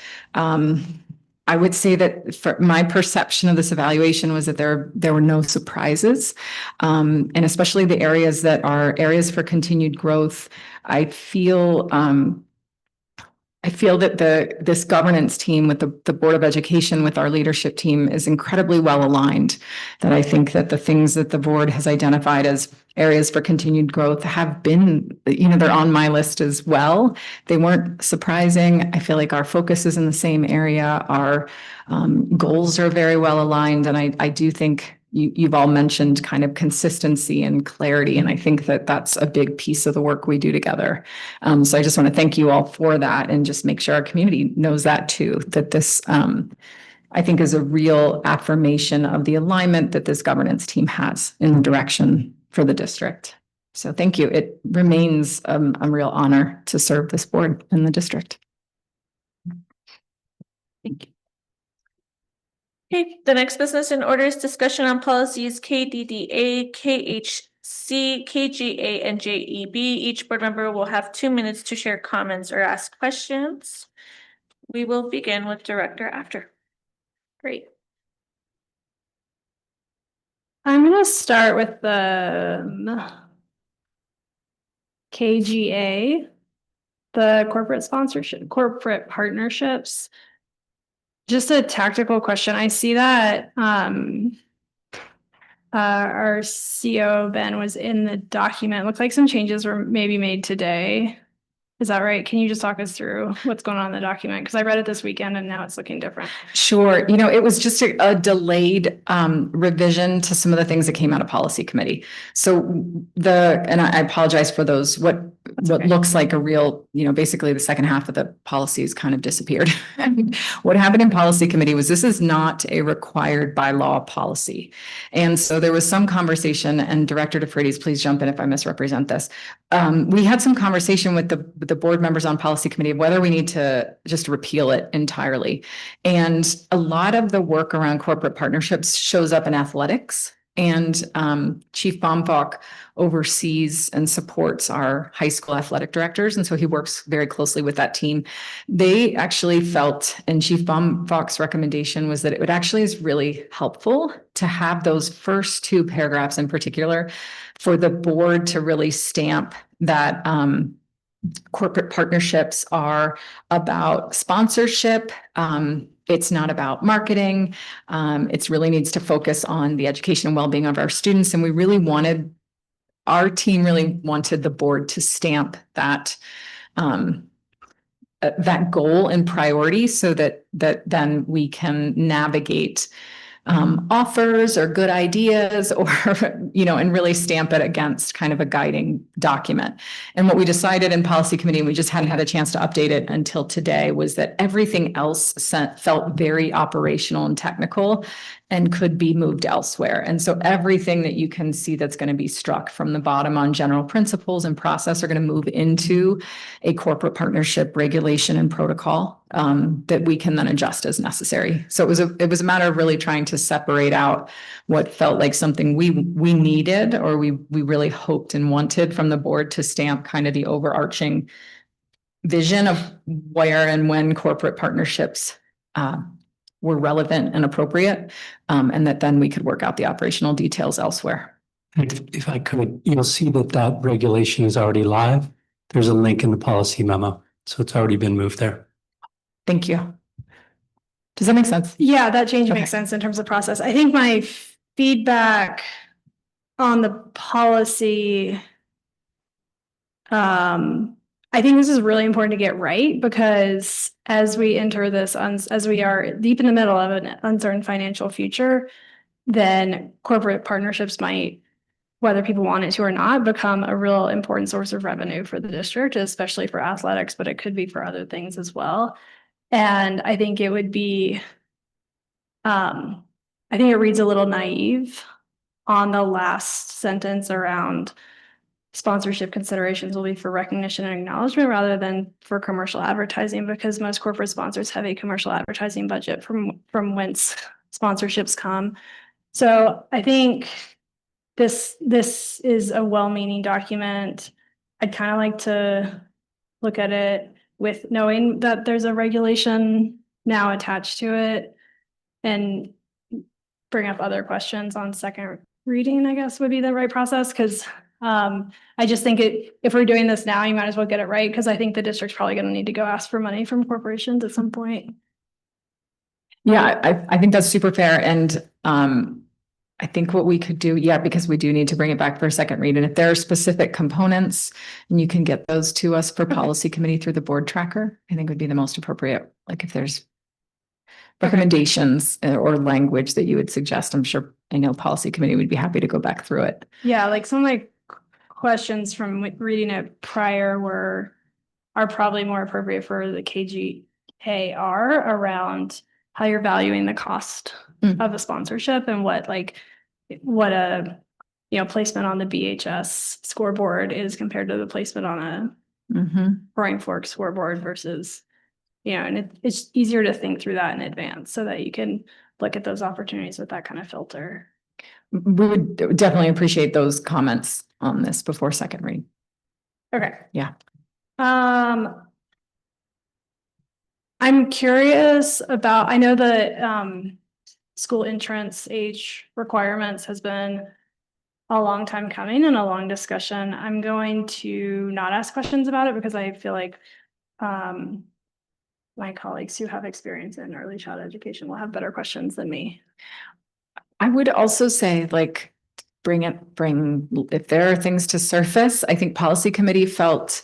I would say that for my perception of this evaluation was that there were no surprises. And especially the areas that are areas for continued growth. I feel that this governance team with the Board of Education, with our leadership team, is incredibly well aligned. That I think that the things that the board has identified as areas for continued growth have been, they're on my list as well. They weren't surprising. I feel like our focus is in the same area. Our goals are very well aligned. And I do think you've all mentioned kind of consistency and clarity. And I think that that's a big piece of the work we do together. So I just want to thank you all for that and just make sure our community knows that too, that this, I think, is a real affirmation of the alignment that this governance team has in the direction for the district. So thank you. It remains a real honor to serve this board in the district. Thank you. Okay, the next business in order is discussion on policies KDDA, KHC, KGA, and JEB. Each board member will have 2 minutes to share comments or ask questions. We will begin with Director After. Great. I'm going to start with the KGA, the corporate partnerships. Just a tactical question. I see that our CO Ben was in the document. Looks like some changes were maybe made today. Is that right? Can you just talk us through what's going on in the document? Because I read it this weekend and now it's looking different. Sure. It was just a delayed revision to some of the things that came out of policy committee. So and I apologize for those, what looks like a real, basically the second half of the policies kind of disappeared. What happened in policy committee was this is not a required by law policy. And so there was some conversation, and Director DeFreitas, please jump in if I misrepresent this, we had some conversation with the board members on policy committee of whether we need to just repeal it entirely. And a lot of the work around corporate partnerships shows up in athletics. And Chief Baumfalk oversees and supports our high school athletic directors. And so he works very closely with that team. They actually felt, and Chief Baumfalk's recommendation was that it would actually is really helpful to have those first two paragraphs in particular for the board to really stamp that corporate partnerships are about sponsorship. It's not about marketing. It really needs to focus on the education and well-being of our students. And our team really wanted the board to stamp that that goal and priority so that then we can navigate offers or good ideas or, and really stamp it against kind of a guiding document. And what we decided in policy committee, and we just hadn't had a chance to update it until today, was that everything else felt very operational and technical and could be moved elsewhere. And so everything that you can see that's going to be struck from the bottom on general principles and process are going to move into a corporate partnership regulation and protocol that we can then adjust as necessary. So it was a matter of really trying to separate out what felt like something we needed or we really hoped and wanted from the board to stamp kind of the overarching vision of where and when corporate partnerships were relevant and appropriate, and that then we could work out the operational details elsewhere. If I could, you'll see that regulation is already live. There's a link in the policy memo, so it's already been moved there. Thank you. Does that make sense? Yeah, that change Okay. makes sense in terms of process. I think my feedback on the policy, I think this is really important to get right because as we enter this, as we are deep in the middle of an uncertain financial future, then corporate partnerships might, whether people want it to or not, become a real important source of revenue for the district, especially for athletics, but it could be for other things as well. And I think it would be, I think it reads a little naive on the last sentence around sponsorship considerations will be for recognition and acknowledgement rather than for commercial advertising, because most corporate sponsors have a commercial advertising budget from whence sponsorships come. So I think this is a well-meaning document. I'd kind of like to look at it with knowing that there's a regulation now attached to it and bring up other questions on second reading, I guess would be the right process. Because I just think if we're doing this now, you might as well get it right. Because I think the district's probably going to need to go ask for money from corporations at some point. Yeah, I think that's super fair. And I think what we could do, because we do need to bring it back for a second read. And if there are specific components and you can get those to us for policy committee through the board tracker, I think would be the most appropriate. Like if there's recommendations or language that you would suggest, I know policy committee would be happy to go back through it. Yeah, like some of my questions from reading it prior are probably more appropriate for the KGKR around how you're valuing the cost of a sponsorship and what a placement on the BHS scoreboard is compared to the placement on a Roaring Fork scoreboard versus, and it's easier to think through that in advance so that you can look at those opportunities with that kind of filter. We would definitely appreciate those comments on this before second read. Okay. Yeah. I'm curious about, I know the school entrance age requirements has been a long time coming and a long discussion. I'm going to not ask questions about it because I feel like my colleagues who have experience in early childhood education will have better questions than me. I would also say if there are things to surface, I think policy committee felt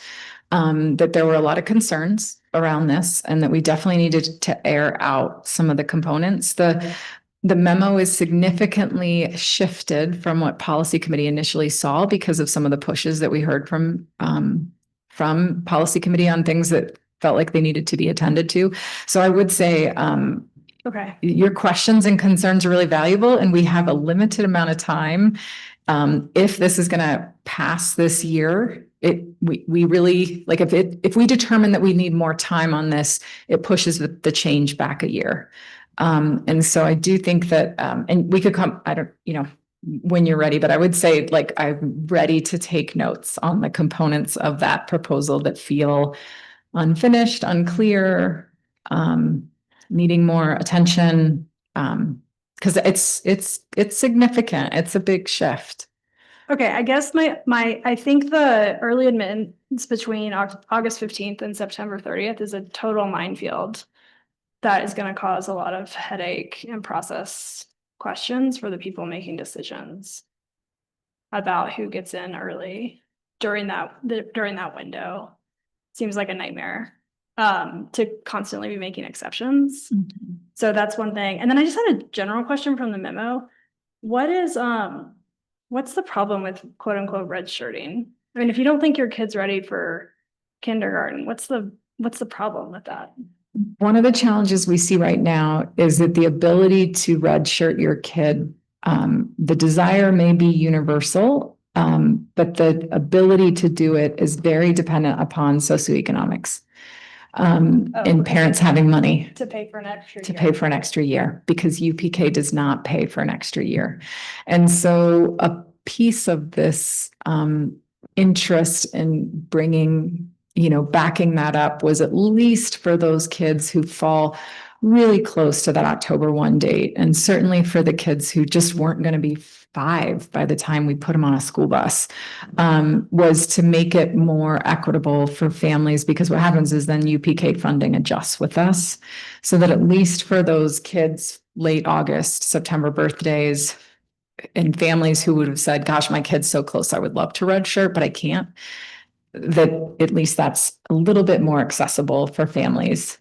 that there were a lot of concerns around this and that we definitely needed to air out some of the components. The memo is significantly shifted from what policy committee initially saw because of some of the pushes that we heard from policy committee on things that felt like they needed to be attended to. So I would say, okay, your questions and concerns are really valuable and we have a limited amount of time. If this is going to pass this year, we really, like, if we determine that we need more time on this, it pushes the change back a year. And so I do think that, and we could come, I don't, when you're ready, but I would say, like, I'm ready to take notes on the components of that proposal that feel unfinished, unclear, needing more attention. Because it's significant. It's a big shift. Okay, I guess I think the early admittance between August 15th and September 30th is a total minefield that is going to cause a lot of headache and process questions for the people making decisions about who gets in early during that window. Seems like a nightmare to constantly be making exceptions. Mm-hmm. So that's one thing. And then I just had a general question from the memo. What's the problem with quote unquote redshirting? I mean, if you don't think your kid's ready for kindergarten, what's the problem with that? One of the challenges we see right now is that the ability to redshirt your kid, the desire may be universal, but the ability to do it is very dependent upon socioeconomics. And parents having money to pay for an extra year because UPK does not pay for an extra year. And so a piece of this interest in bringing, backing that up was at least for those kids who fall really close to that October 1 date. And certainly for the kids who just weren't going to be 5 by the time we put them on a school bus, was to make it more equitable for families, because what happens is then UPK funding adjusts with us, so that at least for those kids, late August, September birthdays, and families who would have said, gosh, my kid's so close, I would love to redshirt, but I can't, that at least that's a little bit more accessible for families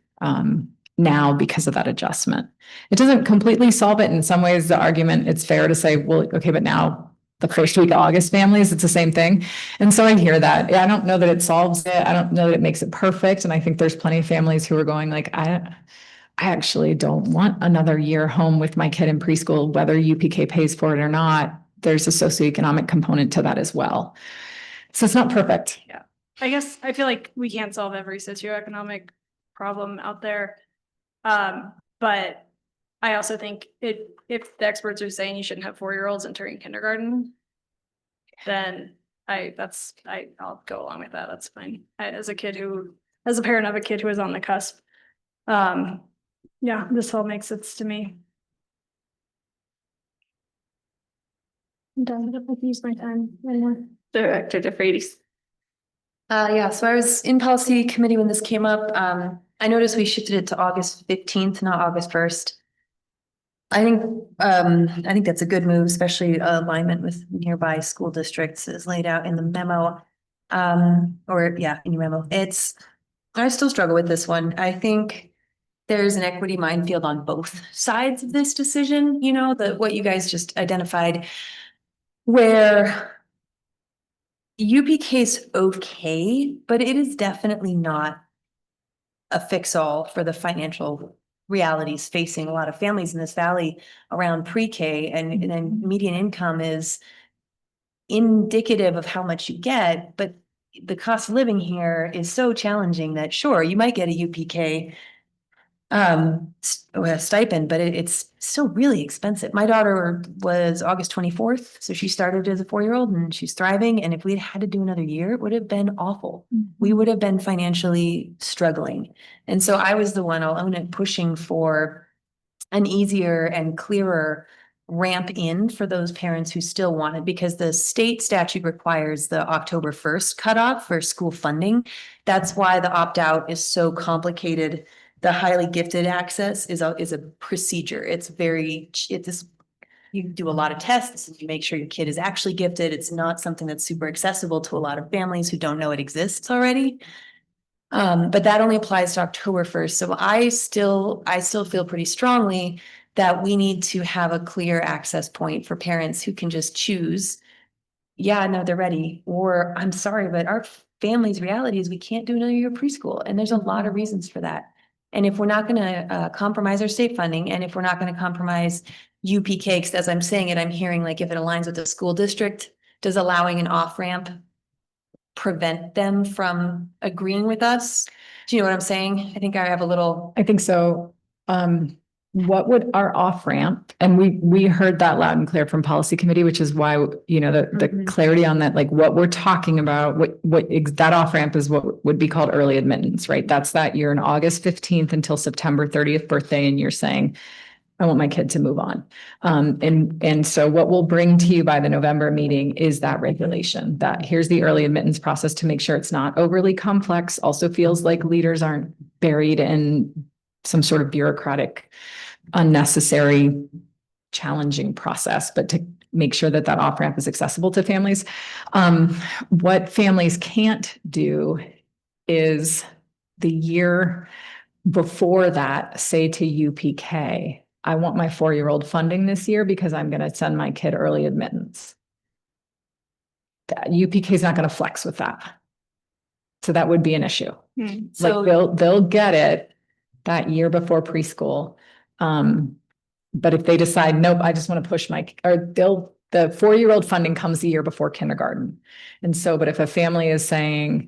now because of that adjustment. It doesn't completely solve it. In some ways, the argument, it's fair to say, well, okay, but now the first week of August families, it's the same thing. And so I hear that. I don't know that it solves it. I don't know that it makes it perfect. And I think there's plenty of families who are going like, I actually don't want another year home with my kid in preschool, whether UPK pays for it or not. There's a socioeconomic component to that as well. So it's not perfect. Yeah. I guess I feel like we can't solve every socioeconomic problem out there. But I also think if the experts are saying you shouldn't have 4-year-olds entering kindergarten, then I'll go along with that. That's fine. As a parent of a kid who is on the cusp, yeah, this all makes sense to me. I'm done. I don't use my time anymore. Director DeFreitas. Yeah, so I was in policy committee when this came up. I noticed we shifted it to August 15th, not August 1st. I think that's a good move, especially alignment with nearby school districts as laid out in the memo. In your memo. I still struggle with this one. I think there's an equity minefield on both sides of this decision, what you guys just identified, where UPK is okay, but it is definitely not a fix-all for the financial realities facing a lot of families in this valley around pre-K, and then median income is indicative of how much you get, but the cost of living here is so challenging that sure, you might get a UPK stipend, but it's still really expensive. My daughter was August 24th, so she started as a 4-year-old and she's thriving. And if we'd had to do another year, it would have been awful. We would have been financially struggling. And so I was the one, I'll own it, pushing for an easier and clearer ramp in for those parents who still want it, because the state statute requires the October 1st cutoff for school funding. That's why the opt-out is so complicated. The highly gifted access is a procedure. You do a lot of tests, you make sure your kid is actually gifted. It's not something that's super accessible to a lot of families who don't know it exists already. But that only applies to October 1st. So I still feel pretty strongly that we need to have a clear access point for parents who can just choose. Yeah, no, they're ready. Or I'm sorry, but our family's reality is we can't do another year of preschool. And there's a lot of reasons for that. And if we're not going to compromise our state funding, and if we're not going to compromise UPK, because as I'm saying it, I'm hearing like if it aligns with the school district, does allowing an off-ramp prevent them from agreeing with us? Do you know what I'm saying? I think I have a little, I think so. What would our off ramp, and we heard that loud and clear from policy committee, which is why, you know, the Mhm. clarity on that, like what we're talking about, that off ramp is what would be called early admittance, right? That's that you're in August 15th until September 30th birthday, and you're saying, I want my kid to move on. And so what we'll bring to you by the November meeting is that regulation, that here's the early admittance process to make sure it's not overly complex, also feels like leaders aren't buried in some sort of bureaucratic, unnecessary, challenging process, but to make sure that that off-ramp is accessible to families. What families can't do is the year before that, say to UPK, I want my 4-year-old funding this year because I'm going to send my kid early admittance. That UPK is not going to flex with that. So that would be an issue. so Like they'll get it that year before preschool. But if they decide, nope, I just want to push the 4-year-old funding comes the year before kindergarten. And so, but if a family is saying,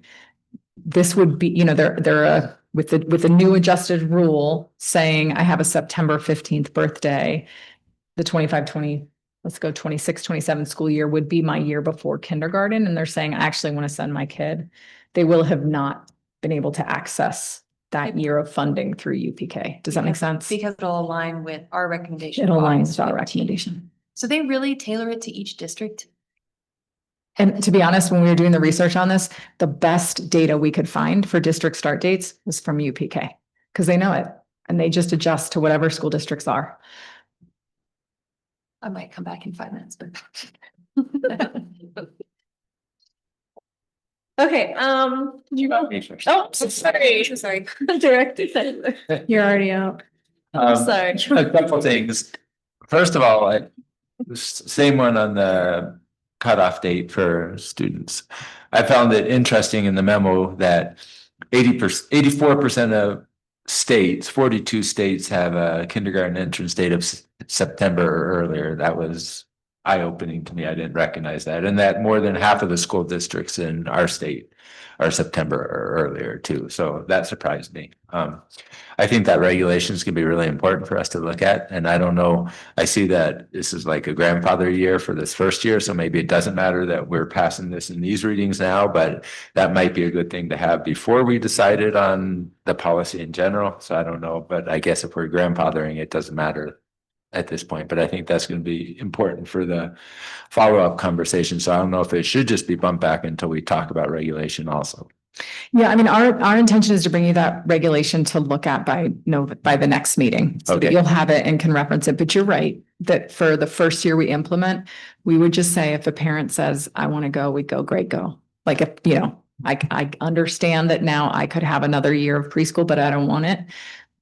this would be, you know, they're with the new adjusted rule saying I have a September 15th birthday, the 26-27 school year would be my year before kindergarten. And they're saying, I actually want to send my kid. They will have not been able to access that year of funding through UPK. Does that make sense? because it'll align with our recommendation. It of aligns August with our 15th. recommendation. So they really tailor it to each district? And to be honest, when we were doing the research on this, the best data we could find for district start dates was from UPK because they know it and they just adjust to whatever school districts are. I might come back in 5 minutes, but. Okay, oh, sorry. Sorry. Director Tyler. You're already out. Sorry. A couple things. First of all, same one on the cutoff date for students. I found it interesting in the memo that 84% of states, 42 states have a kindergarten entrance date of September or earlier. That was eye-opening to me. I didn't recognize that. And that more than half of the school districts in our state are September or earlier too. So that surprised me. I think that regulation is going to be really important for us to look at. And I don't know, I see that this is like a grandfather year for this first year. So maybe it doesn't matter that we're passing this in these readings now, but that might be a good thing to have before we decided on the policy in general. So I don't know, but I guess if we're grandfathering, it doesn't matter at this point, but I think that's going to be important for the follow-up conversation. So I don't know if it should just be bumped back until we talk about regulation also. Yeah, I mean, our intention is to bring you that regulation to look at by the next meeting. So that Okay. you'll have it and can reference it. But you're right, that for the first year we implement, we would just say if a parent says, I want to go, we go, great, go. Like if, you know, I understand that now I could have another year of preschool, but I don't want it.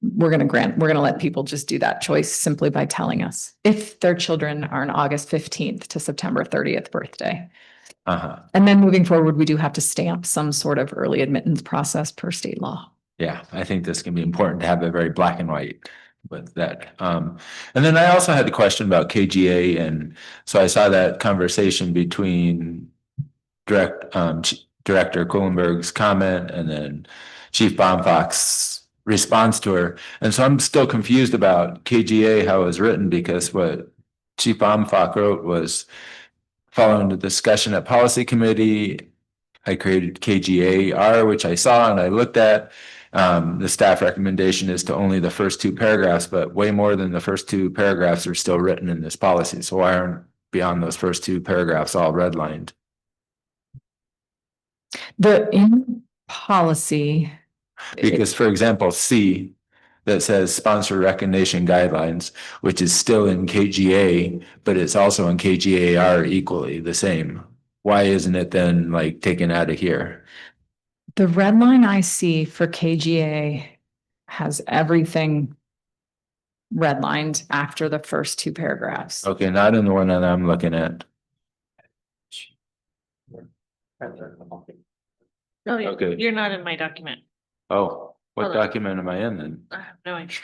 We're going to let people just do that choice simply by telling us if their children are an August 15th to September 30th birthday. And then moving forward, we do have to stamp some sort of early admittance process per state law. Yeah, I think this can be important to have it very black and white with that. And then I also had a question about KGA. And so I saw that conversation between Director Kohlenberg's comment and then Chief Baumfock's response to her. And so I'm still confused about KGA, how it was written, because what Chief Baumfock wrote was following the discussion at policy committee, I created KGAR, which I saw and I looked at. The staff recommendation is to only the first 2 paragraphs, but way more than the first 2 paragraphs are still written in this policy. So why aren't beyond those first 2 paragraphs all redlined? In policy. Because, for example, C that says sponsor recognition guidelines, which is still in KGA, but it's also in KGAR equally the same. Why isn't it then like taken out of here? The red line I see for KGA has everything redlined after the first 2 paragraphs. Okay, not in the one that I'm looking at. No, Okay. you're not in my document. Oh, what Hold on. document am I in then? I have no idea.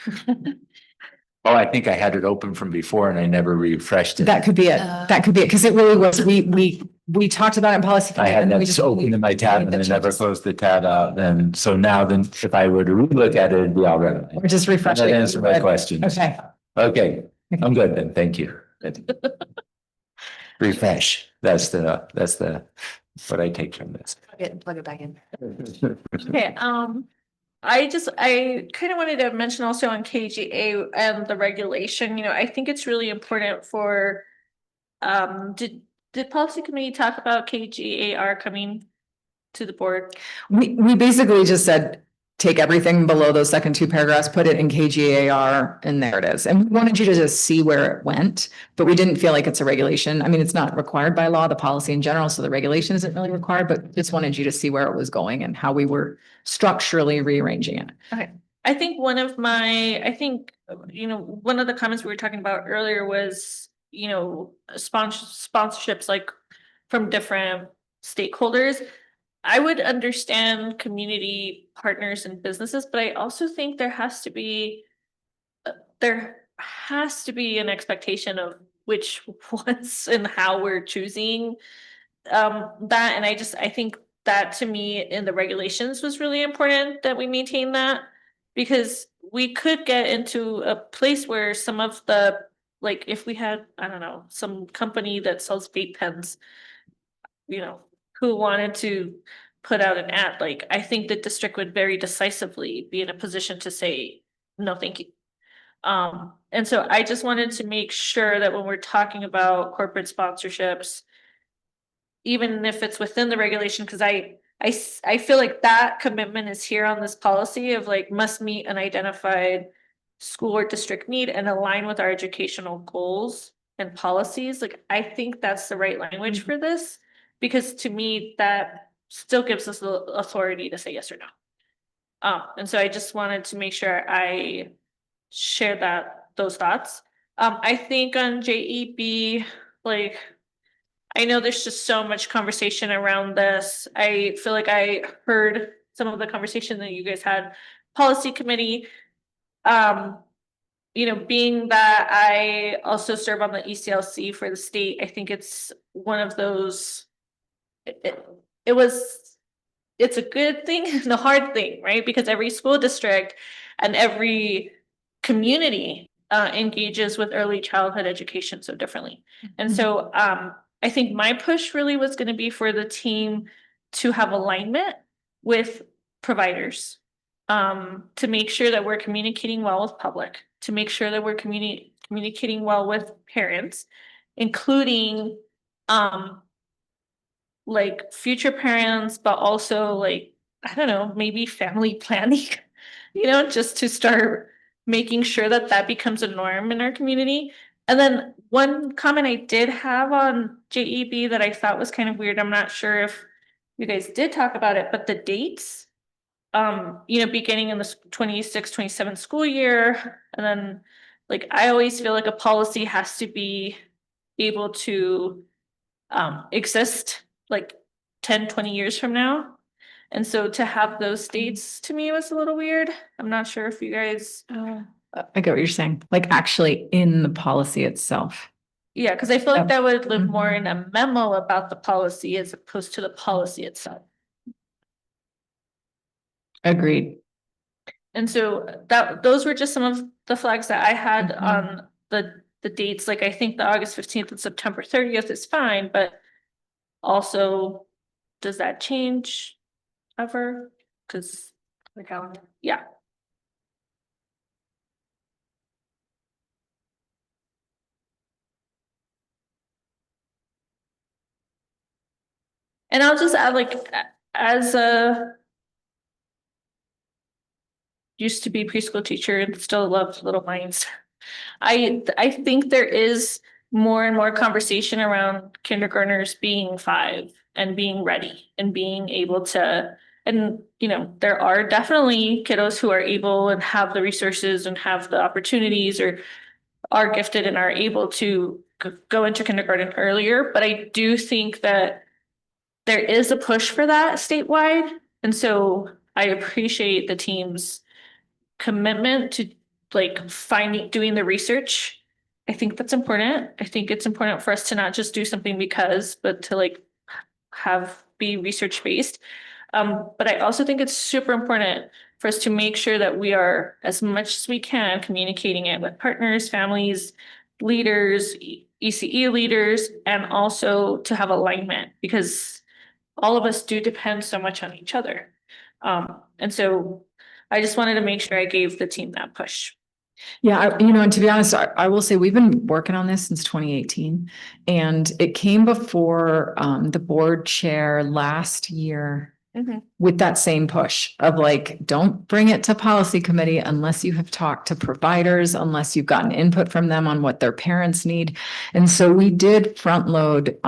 Oh, I think I had it open from before and I never refreshed it. That could be it. That could be it. Because it really was, we we talked about it in policy. I committee, had and then we that just open in my tab and made the then never changes. closed the tab out. And so now then, if I were to relook at it, it'd be all right. We're just refreshing. That answered my questions. Okay. Okay, I'm good then. Thank you. Refresh. That's what I take from this. Plug it back in. Okay, I kind of wanted to mention also on KGA and the regulation, I think it's really important for, did policy committee talk about KGAR coming to the board? We basically just said, take everything below those second two paragraphs, put it in KGAR, and there it is. And we wanted you to just see where it went, but we didn't feel like it's a regulation. I mean, it's not required by law, the policy in general, so the regulation isn't really required, but just wanted you to see where it was going and how we were structurally rearranging it. Okay, I think one of the comments we were talking about earlier was, sponsorships like from different stakeholders. I would understand community partners and businesses, but I also think there has to be an expectation of which ones and how we're choosing that. And I think that to me in the regulations was really important that we maintain that, because we could get into a place where some of the, like, if we had, I don't know, some company that sells vape pens, who wanted to put out an ad, like, I think the district would very decisively be in a position to say, no, thank you. And so I just wanted to make sure that when we're talking about corporate sponsorships, even if it's within the regulation, because I feel like that commitment is here on this policy of like must meet an identified school or district need and align with our educational goals and policies. Like, I think that's the right language for this, because to me, that still gives us the authority to say yes or no. And so I just wanted to make sure I share those thoughts. I think on JEB, like, I know there's just so much conversation around this. I feel like I heard some of the conversation that you guys had, policy committee. Being that I also serve on the ECLC for the state, I think it's one of those, it's a good thing and a hard thing, right? Because every school district and every community engages with early childhood education so differently. And so I think my push really was going to be for the team to have alignment with providers, to make sure that we're communicating well with public, to make sure that we're communicating well with parents, including like future parents, but also like, I don't know, maybe family planning, just to start making sure that that becomes a norm in our community. And then one comment I did have on JEB that I thought was kind of weird, I'm not sure if you guys did talk about it, but the dates, beginning in the 26-27 school year, and then like, I always feel like a policy has to be able to exist like 10-20 years from now. And so to have those dates to me was a little weird. I'm not sure if you guys I get what you're saying, like actually in the policy itself. yeah, because I feel like that would live more in a memo about the policy as opposed to the policy itself. Agreed. And so those were just some of the flags that I had on the dates. Like, I think the August 15th and September 30th is fine, but also, does that change ever? Because the calendar, yeah. And I'll just add, like, as a used to be preschool teacher and still love little minds, I think there is more and more conversation around kindergartners being 5 and being ready and being able to, and there are definitely kiddos who are able and have the resources and have the opportunities or are gifted and are able to go into kindergarten earlier. But I do think that there is a push for that statewide. And so I appreciate the team's commitment to like doing the research. I think that's important. I think it's important for us to not just do something because, but to like be research-based. But I also think it's super important for us to make sure that we are, as much as we can, communicating it with partners, families, leaders, ECE leaders, and also to have alignment, because all of us do depend so much on each other. And so I just wanted to make sure I gave the team that push. Yeah, and to be honest, I will say we've been working on this since 2018. And it came before the board chair last year with that same push of like, don't bring it to policy committee unless you have talked to providers, unless you've gotten input from them on what their parents need. And so we did front load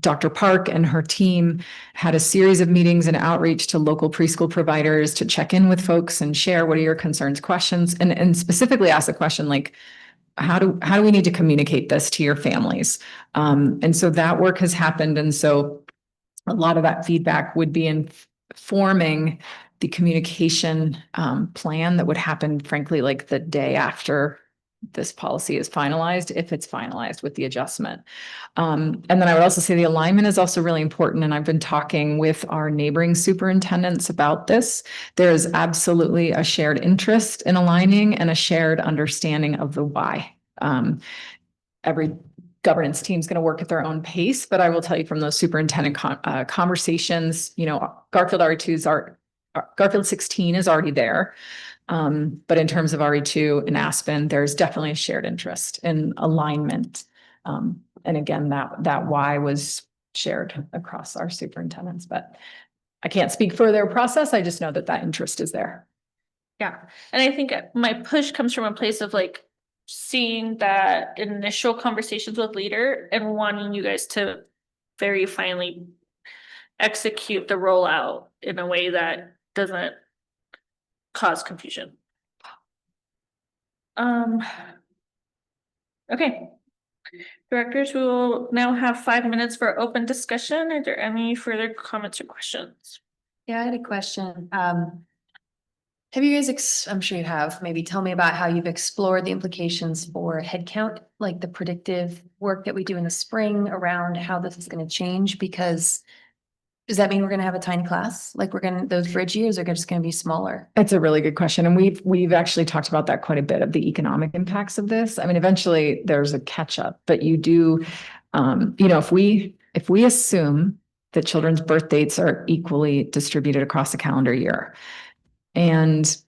Dr. Park and her team had a series of meetings and outreach to local preschool providers to check in with folks and share what are your concerns, questions, and specifically ask the question like, how do we need to communicate this to your families? And so that work has happened. And so a lot of that feedback would be informing the communication plan that would happen, frankly, like the day after this policy is finalized, if it's finalized with the adjustment. And then I would also say the alignment is also really important. And I've been talking with our neighboring superintendents about this. There is absolutely a shared interest in aligning and a shared understanding of the why. Every governance team is going to work at their own pace, but I will tell you from those superintendent conversations, Garfield RE2 Garfield 16 is already there. But in terms of RE2 and Aspen, there's definitely a shared interest in alignment. And again, that why was shared across our superintendents, but I can't speak for their process. I just know that interest is there. Yeah, and I think my push comes from a place of like seeing that initial conversations with leader and wanting you guys to very finally execute the rollout in a way that doesn't cause confusion. Okay. Directors, we will now have 5 minutes for open discussion. Are there any further comments or questions? Yeah, I had a question. Have you guys, I'm sure you have, maybe tell me about how you've explored the implications for headcount, like the predictive work that we do in the spring around how this is going to change? Because does that mean we're going to have a tiny class? Like those bridge years are just going to be smaller? That's a really good question. And we've actually talked about that quite a bit of the economic impacts of this. I mean, eventually there's a catch up, but you do, if we assume that children's birth dates are equally distributed across the calendar year, and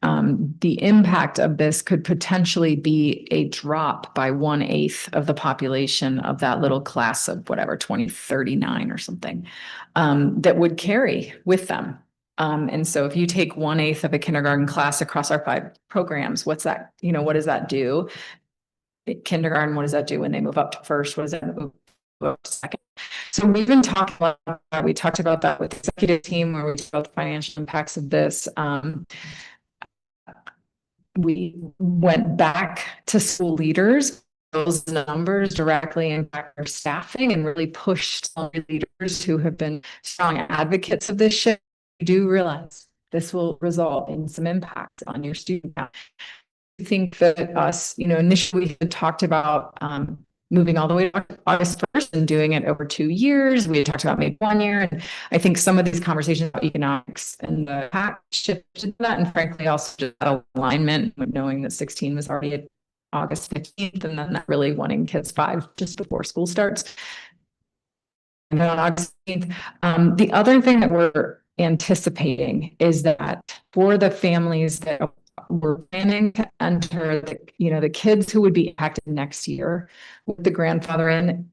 the impact of this could potentially be a drop by 1/8 of the population of that little class of whatever, 2039 or something, that would carry with them. And so if you take 1/8 of a kindergarten class across our 5 programs, what's that, what does that do? Kindergarten, what does that do when they move up to first? What does that move up to second? So we've been talking about that. We talked about that with the executive team where we talked about the financial impacts of this. We went back to school leaders. Those numbers directly impact our staffing and really pushed some leaders who have been strong advocates of this shift. You do realize this will result in some impact on your student count. I think that initially we had talked about moving all the way to August 1st and doing it over 2 years. We had talked about maybe 1 year. And I think some of these conversations about economics and the impact shifted to that. And frankly, also just alignment with knowing that 16 was already at August 15th and then not really wanting kids 5 just before school starts. And then on August 15th, the other thing that we're anticipating is that for the families that we're planning to enter, the kids who would be impacted next year with the grandfather in,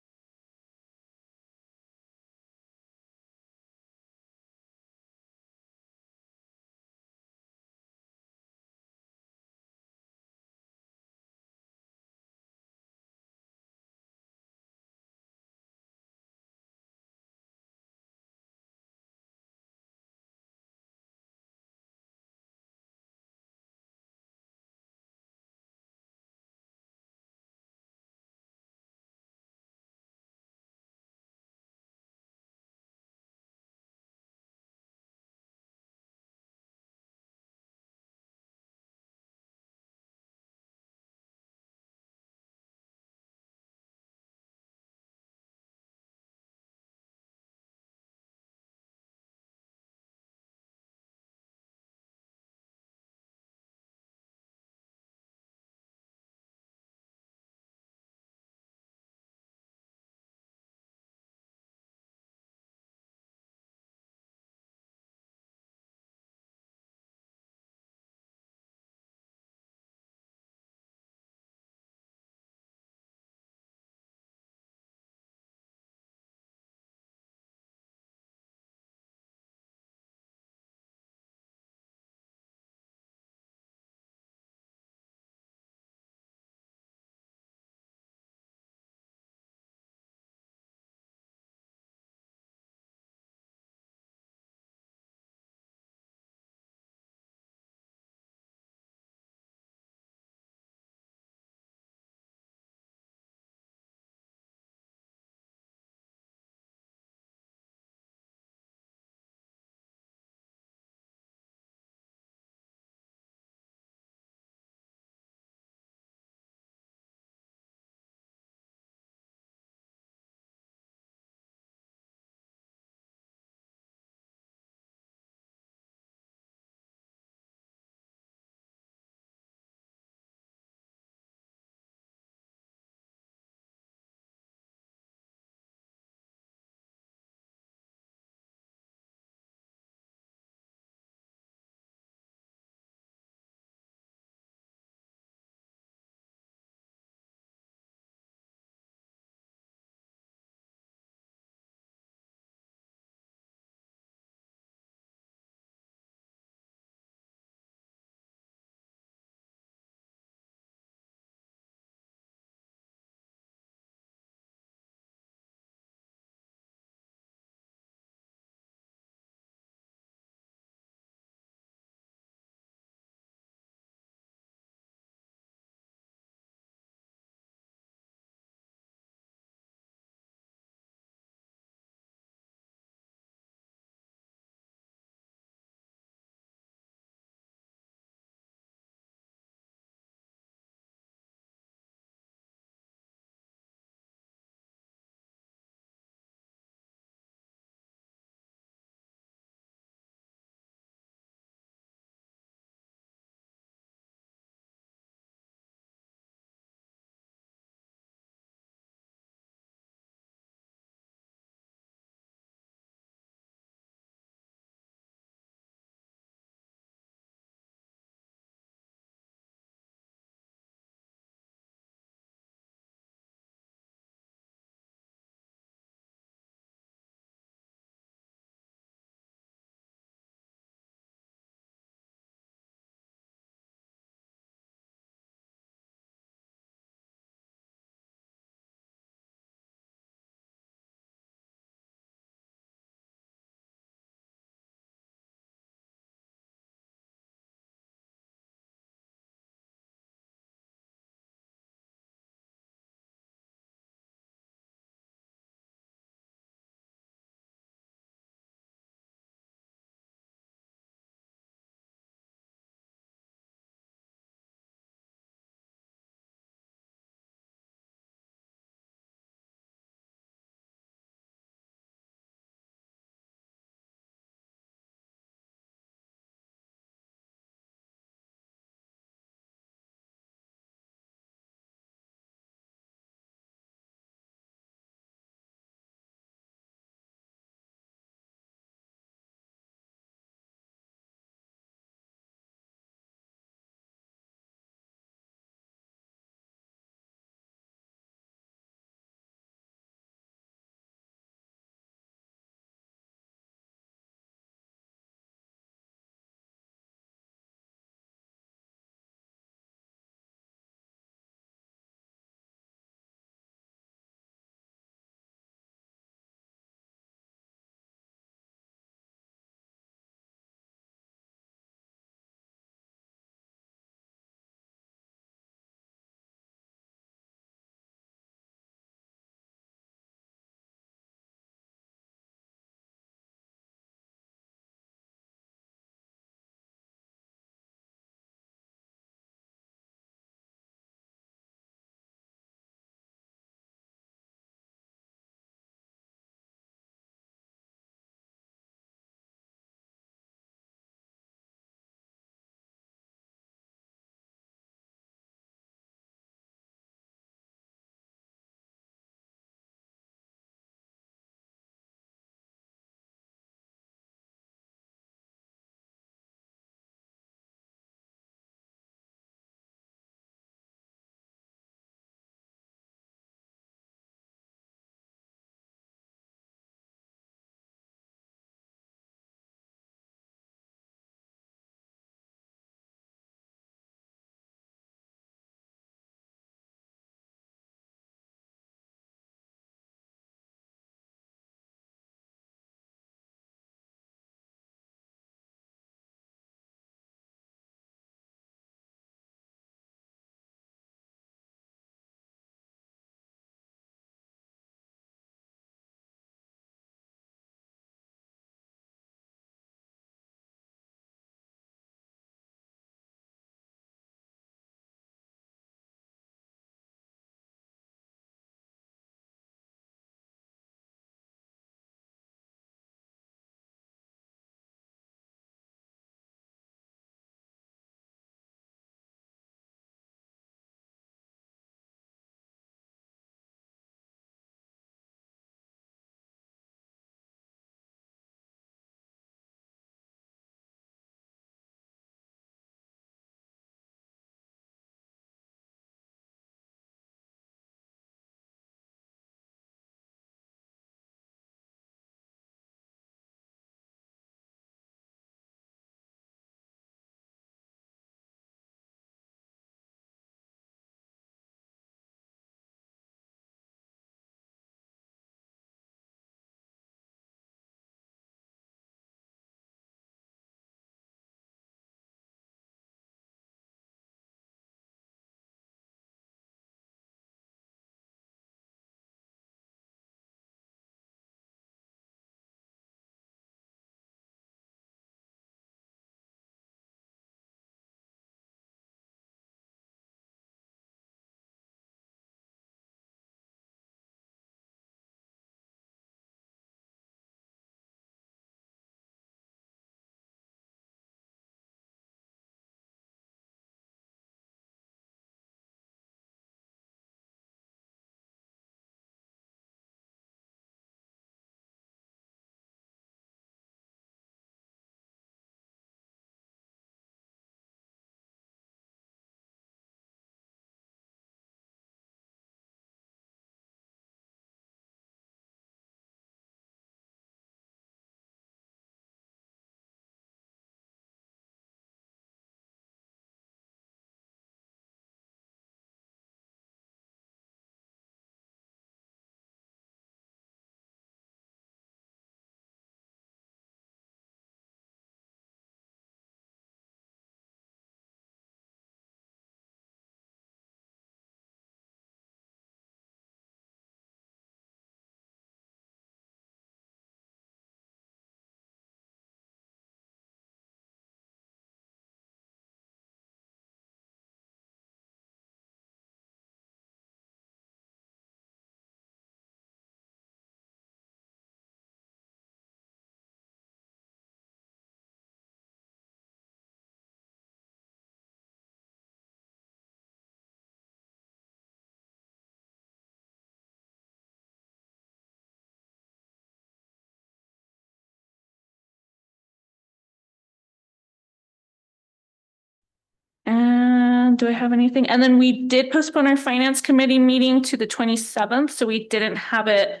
Do I have anything? And then we did postpone our finance committee meeting to the 27th, so we didn't have it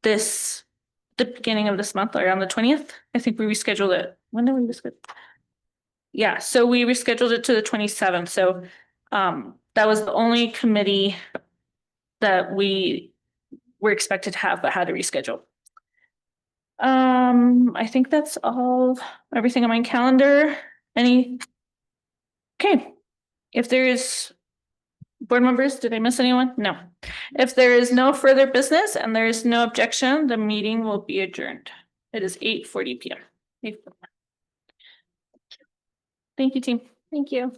the beginning of this month or on the 20th. I think we rescheduled it. When did we reschedule? Yeah, so we rescheduled it to the 27th. So that was the only committee that we were expected to have but had to reschedule. I think that's everything on my calendar. Okay. If there is board members, did I miss anyone? No. If there is no further business and there is no objection, the meeting will be adjourned. It is 8:40 p.m. Thank you, team. Thank you.